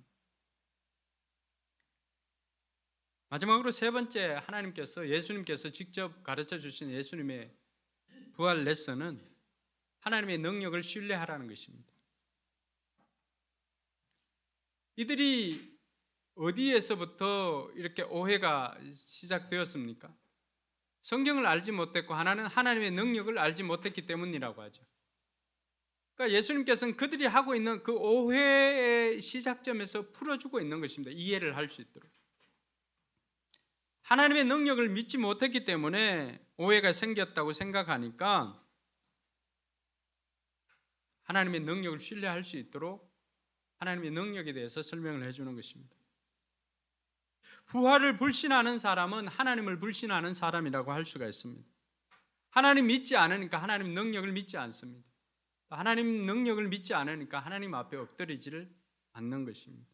마지막으로 세 번째, 하나님께서, 예수님께서 직접 가르쳐 주신 예수님의 부활 레슨은 하나님의 능력을 신뢰하라는 것입니다. 이들이 어디에서부터 이렇게 오해가 시작되었습니까? 성경을 알지 못했고 하나는 하나님의 능력을 알지 못했기 때문이라고 하죠. 그러니까 예수님께서는 그들이 하고 있는 그 오해의 시작점에서 풀어주고 있는 것입니다. 이해를 할 수 있도록. 하나님의 능력을 믿지 못했기 때문에 오해가 생겼다고 생각하니까 하나님의 능력을 신뢰할 수 있도록 하나님의 능력에 대해서 설명을 해주는 것입니다. 부활을 불신하는 사람은 하나님을 불신하는 사람이라고 할 수가 있습니다. 하나님 믿지 않으니까 하나님 능력을 믿지 않습니다. 하나님 능력을 믿지 않으니까 하나님 앞에 엎드리지를 않는 것입니다.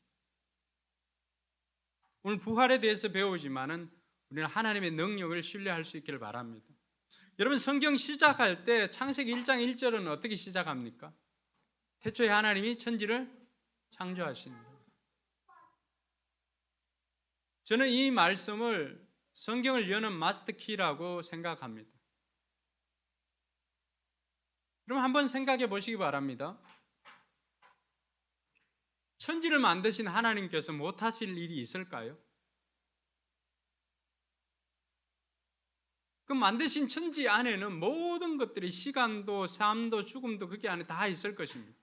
오늘 부활에 대해서 배우지만은 우리는 하나님의 능력을 신뢰할 수 있기를 바랍니다. 여러분, 성경 시작할 때 창세기 1장 1절은 어떻게 시작합니까? 태초에 하나님이 천지를 창조하시니라. 저는 이 말씀을 성경을 여는 마스터 키라고 생각합니다. 그럼 한번 생각해 보시기 바랍니다. 천지를 만드신 하나님께서 못하실 일이 있을까요? 그 만드신 천지 안에는 모든 것들이 시간도 삶도 죽음도 그게 안에 다 있을 것입니다.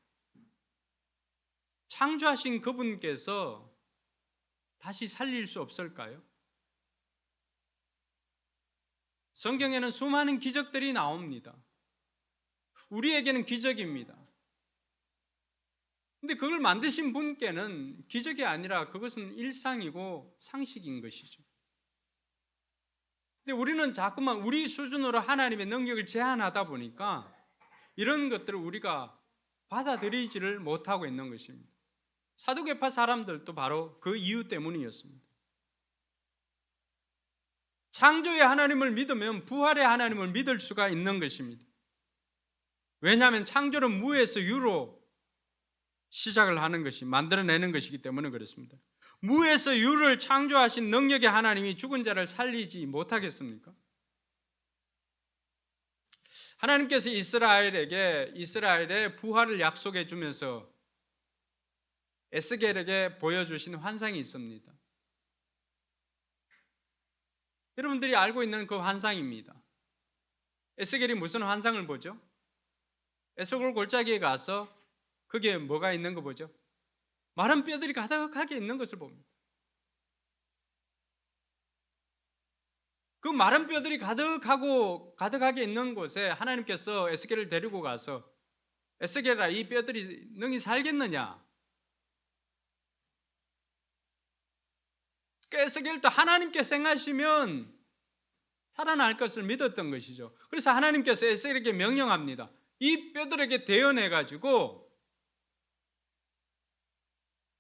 창조하신 그분께서 다시 살릴 수 없을까요? 성경에는 수많은 기적들이 나옵니다. 우리에게는 기적입니다. 근데 그걸 만드신 분께는 기적이 아니라 그것은 일상이고 상식인 것이죠. 근데 우리는 자꾸만 우리 수준으로 하나님의 능력을 제한하다 보니까 이런 것들을 우리가 받아들이지를 못하고 있는 것입니다. 사두개파 사람들도 바로 그 이유 때문이었습니다. 창조의 하나님을 믿으면 부활의 하나님을 믿을 수가 있는 것입니다. 왜냐하면 창조는 무에서 유로 시작을 하는 것이, 만들어내는 것이기 때문에 그렇습니다. 무에서 유를 창조하신 능력의 하나님이 죽은 자를 살리지 못하겠습니까? 하나님께서 이스라엘의 부활을 약속해 주면서 에스겔에게 보여주신 환상이 있습니다. 여러분들이 알고 있는 그 환상입니다. 에스겔이 무슨 환상을 보죠? 에스겔 골짜기에 가서 거기에 뭐가 있는 거 보죠? 마른 뼈들이 가득하게 있는 것을 봅니다. 그 마른 뼈들이 가득하게 있는 곳에 하나님께서 에스겔을 데리고 가서 에스겔아, 이 뼈들이 능히 살겠느냐? 에스겔도 하나님께 생하시면 살아날 것을 믿었던 것이죠. 그래서 하나님께서 에스겔에게 명령합니다. 이 뼈들에게 대언해 가지고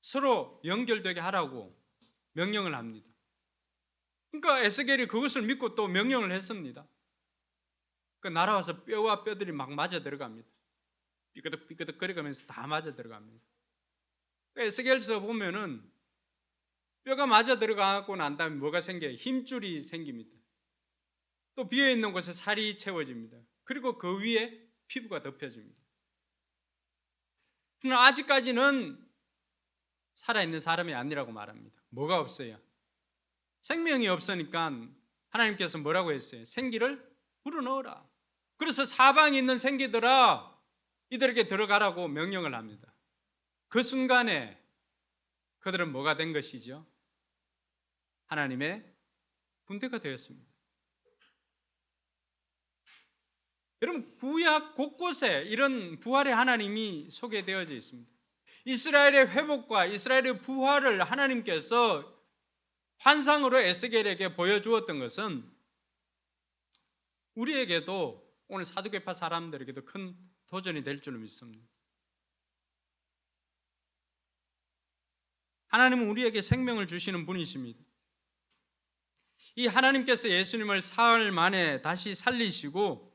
서로 연결되게 하라고 명령을 합니다. 그러니까 에스겔이 그것을 믿고 또 명령을 했습니다. 그 날아와서 뼈와 뼈들이 막 맞아 들어갑니다. 삐끄덕삐끄덕 거려가면서 다 맞아 들어갑니다. 에스겔서 보면은 뼈가 맞아 들어가고 난 다음에 뭐가 생겨요? 힘줄이 생깁니다. 또 비어있는 곳에 살이 채워집니다. 그리고 그 위에 피부가 덮여집니다. 그러나 아직까지는 살아있는 사람이 아니라고 말합니다. 뭐가 없어요? 생명이 없으니까 하나님께서 뭐라고 했어요? 생기를 불어넣어라. 그래서 사방에 있는 생기들아, 이들에게 들어가라고 명령을 합니다. 그 순간에 그들은 뭐가 된 것이죠? 하나님의 군대가 되었습니다. 여러분, 구약 곳곳에 이런 부활의 하나님이 소개되어져 있습니다. 이스라엘의 회복과 이스라엘의 부활을 하나님께서 환상으로 에스겔에게 보여주었던 것은 우리에게도, 오늘 사두개파 사람들에게도 큰 도전이 될 줄 믿습니다. 하나님은 우리에게 생명을 주시는 분이십니다. 이 하나님께서 예수님을 사흘 만에 다시 살리시고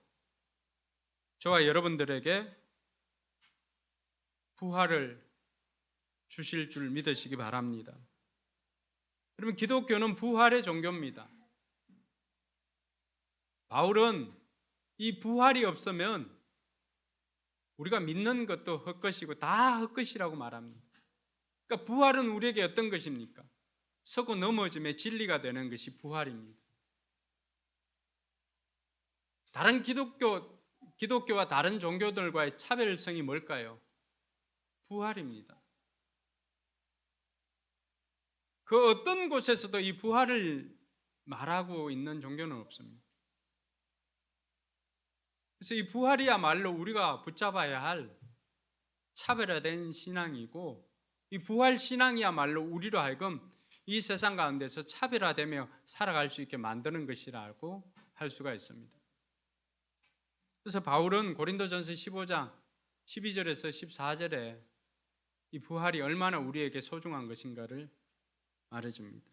저와 여러분들에게 부활을 주실 줄 믿으시기 바랍니다. 여러분, 기독교는 부활의 종교입니다. 바울은 이 부활이 없으면 우리가 믿는 것도 헛것이고 다 헛것이라고 말합니다. 그러니까 부활은 우리에게 어떤 것입니까? 서고 넘어짐의 진리가 되는 것이 부활입니다. 다른 기독교와 다른 종교들과의 차별성이 뭘까요? 부활입니다. 그 어떤 곳에서도 이 부활을 말하고 있는 종교는 없습니다. 그래서 이 부활이야말로 우리가 붙잡아야 할 차별화된 신앙이고, 이 부활 신앙이야말로 우리로 하여금 이 세상 가운데서 차별화되며 살아갈 수 있게 만드는 것이라고 할 수가 있습니다. 그래서 바울은 고린도전서 15장 12절에서 14절에 이 부활이 얼마나 우리에게 소중한 것인가를 말해줍니다.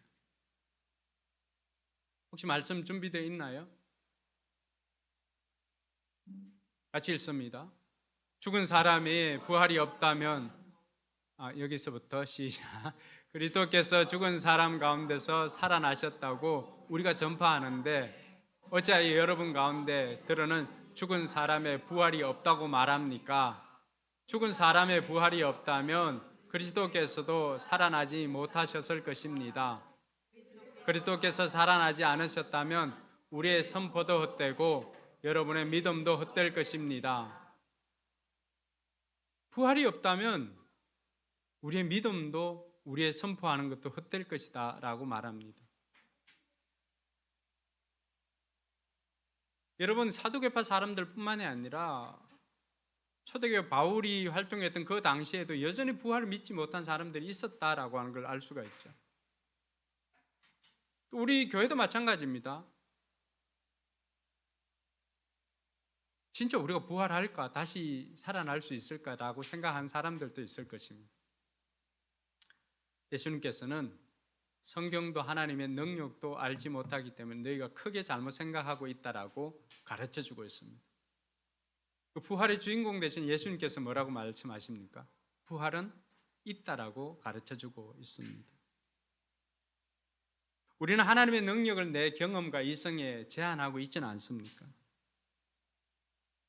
혹시 말씀 준비되어 있나요? 같이 읽습니다. 죽은 사람이 부활이 없다면, 여기서부터 시작. 그리스도께서 죽은 사람 가운데서 살아나셨다고 우리가 전파하는데 어찌하여 여러분 가운데 들어는 죽은 사람의 부활이 없다고 말합니까? 죽은 사람의 부활이 없다면 그리스도께서도 살아나지 못하셨을 것입니다. 그리스도께서 살아나지 않으셨다면 우리의 선포도 헛되고 여러분의 믿음도 헛될 것입니다. 부활이 없다면 우리의 믿음도 우리의 선포하는 것도 헛될 것이다 라고 말합니다. 여러분, 사두개파 사람들뿐만이 아니라 초대교회 바울이 활동했던 그 당시에도 여전히 부활을 믿지 못한 사람들이 있었다라고 하는 걸 알 수가 있죠. 우리 교회도 마찬가지입니다. 진짜 우리가 부활할까, 다시 살아날 수 있을까라고 생각한 사람들도 있을 것입니다. 예수님께서는 성경도 하나님의 능력도 알지 못하기 때문에 너희가 크게 잘못 생각하고 있다라고 가르쳐주고 있습니다. 그 부활의 주인공 되신 예수님께서 뭐라고 말씀하십니까? 부활은 있다라고 가르쳐주고 있습니다. 우리는 하나님의 능력을 내 경험과 이성에 제한하고 있지는 않습니까?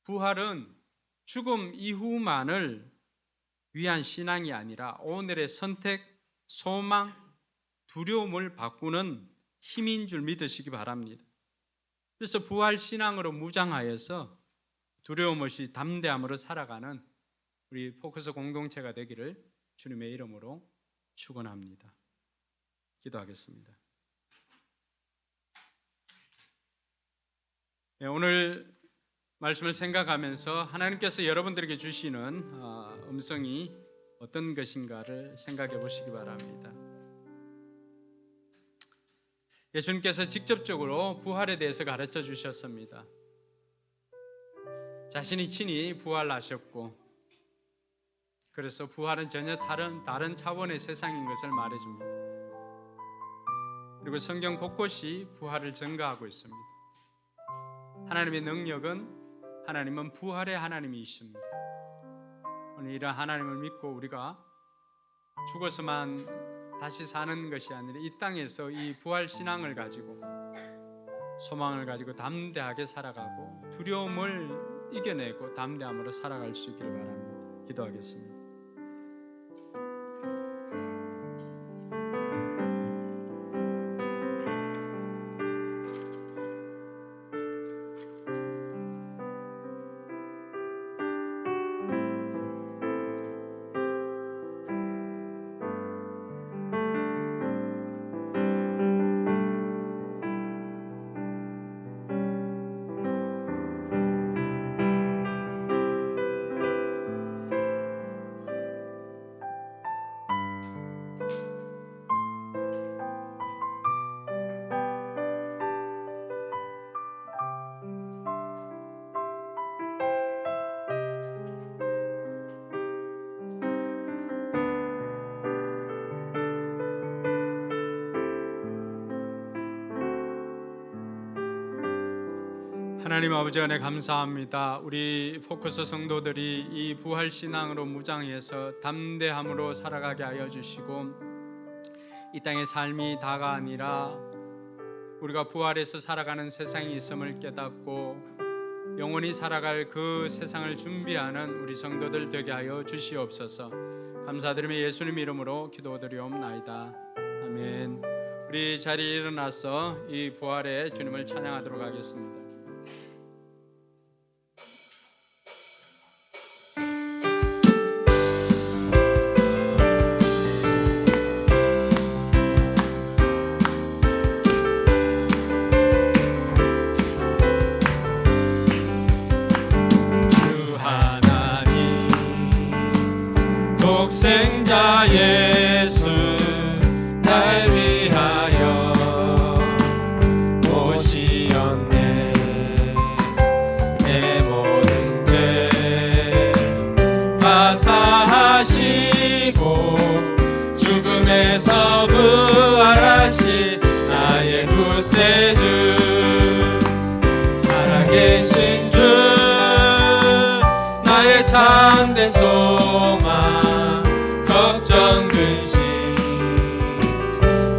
부활은 죽음 이후만을 위한 신앙이 아니라 오늘의 선택, 소망, 두려움을 바꾸는 힘인 줄 믿으시기 바랍니다. 그래서 부활 신앙으로 무장하여서 두려움 없이 담대함으로 살아가는 우리 포커스 공동체가 되기를 주님의 이름으로 축원합니다. 기도하겠습니다. 오늘 말씀을 생각하면서 하나님께서 여러분들에게 주시는 음성이 어떤 것인가를 생각해 보시기 바랍니다. 예수님께서 직접적으로 부활에 대해서 가르쳐 주셨습니다. 자신이 친히 부활하셨고, 그래서 부활은 전혀 다른 차원의 세상인 것을 말해줍니다. 그리고 성경 곳곳이 부활을 증거하고 있습니다. 하나님의 능력은, 하나님은 부활의 하나님이십니다. 오늘 이런 하나님을 믿고 우리가 죽어서만 다시 사는 것이 아니라 이 땅에서 이 부활 신앙을 가지고, 소망을 가지고 담대하게 살아가고 두려움을 이겨내고 담대함으로 살아갈 수 있기를 바랍니다. 기도하겠습니다. 하나님 아버지 은혜 감사합니다. 우리 포커스 성도들이 이 부활 신앙으로 무장해서 담대함으로 살아가게 하여 주시고, 이 땅의 삶이 다가 아니라 우리가 부활해서 살아가는 세상이 있음을 깨닫고 영원히 살아갈 그 세상을 준비하는 우리 성도들 되게 하여 주시옵소서. 감사드리며 예수님 이름으로 기도드리옵나이다. 아멘. 우리 자리에 일어나서 이 부활의 주님을 찬양하도록 하겠습니다. 독생자 예수 날 위하여 오시었네. 내 모든 죄 다 사하시고 죽음에서 부활하신 나의 구세주, 살아계신 주 나의 참된 소망, 걱정 근심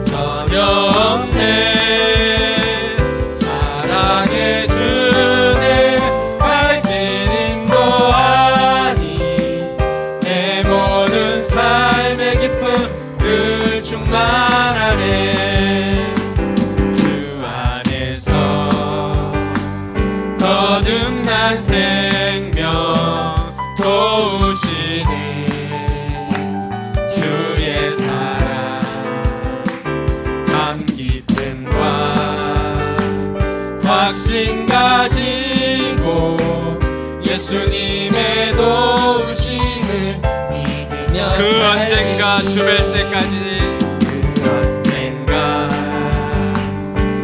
전혀 없네. 사랑의 주내 갈 길 인도하니 내 모든 삶의 기쁨 늘 충만하네. 주 안에서 거듭난 생명 도우시네. 주의 사랑 참 기쁨과 확신 가지고 예수님의 도우심을 믿으며 그 언젠가 주뵐 때까지, 그 언젠가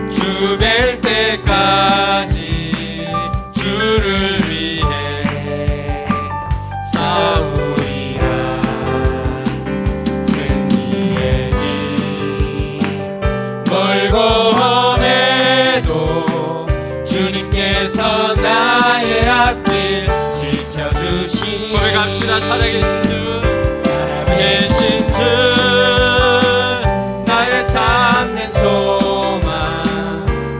주뵐 때까지 주를 위해 싸우리라. 승리의 길 멀고 험해도 주님께서 나의 앞길 지켜주시니 고백합시다. 살아계신 주, 살아계신 주 나의 참된 소망,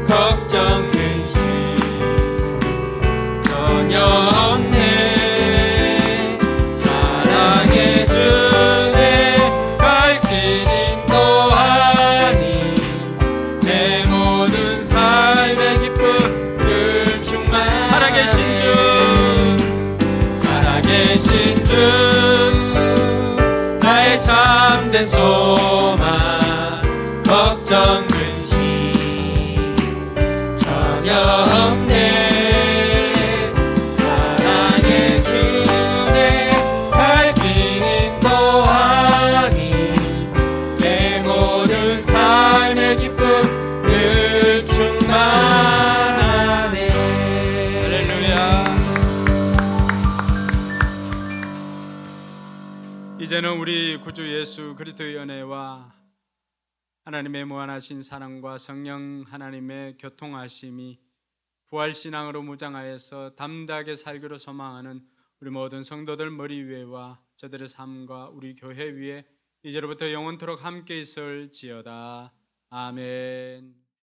걱정 근심 전혀 없네. 사랑의 주내 갈 길 인도하니 내 없네. 사랑의 주내 갈 길 인도하니 내 모든 삶의 기쁨 늘 충만하네. 할렐루야. 이제는 우리 구주 예수 그리스도의 은혜와 하나님의 무한하신 사랑과 성령 하나님의 교통하심이 부활신앙으로 무장하여서 담대하게 살기로 소망하는 우리 모든 성도들 머리 위에와 저들의 삶과 우리 교회 위에 이제로부터 영원토록 함께 있을지어다. 아멘.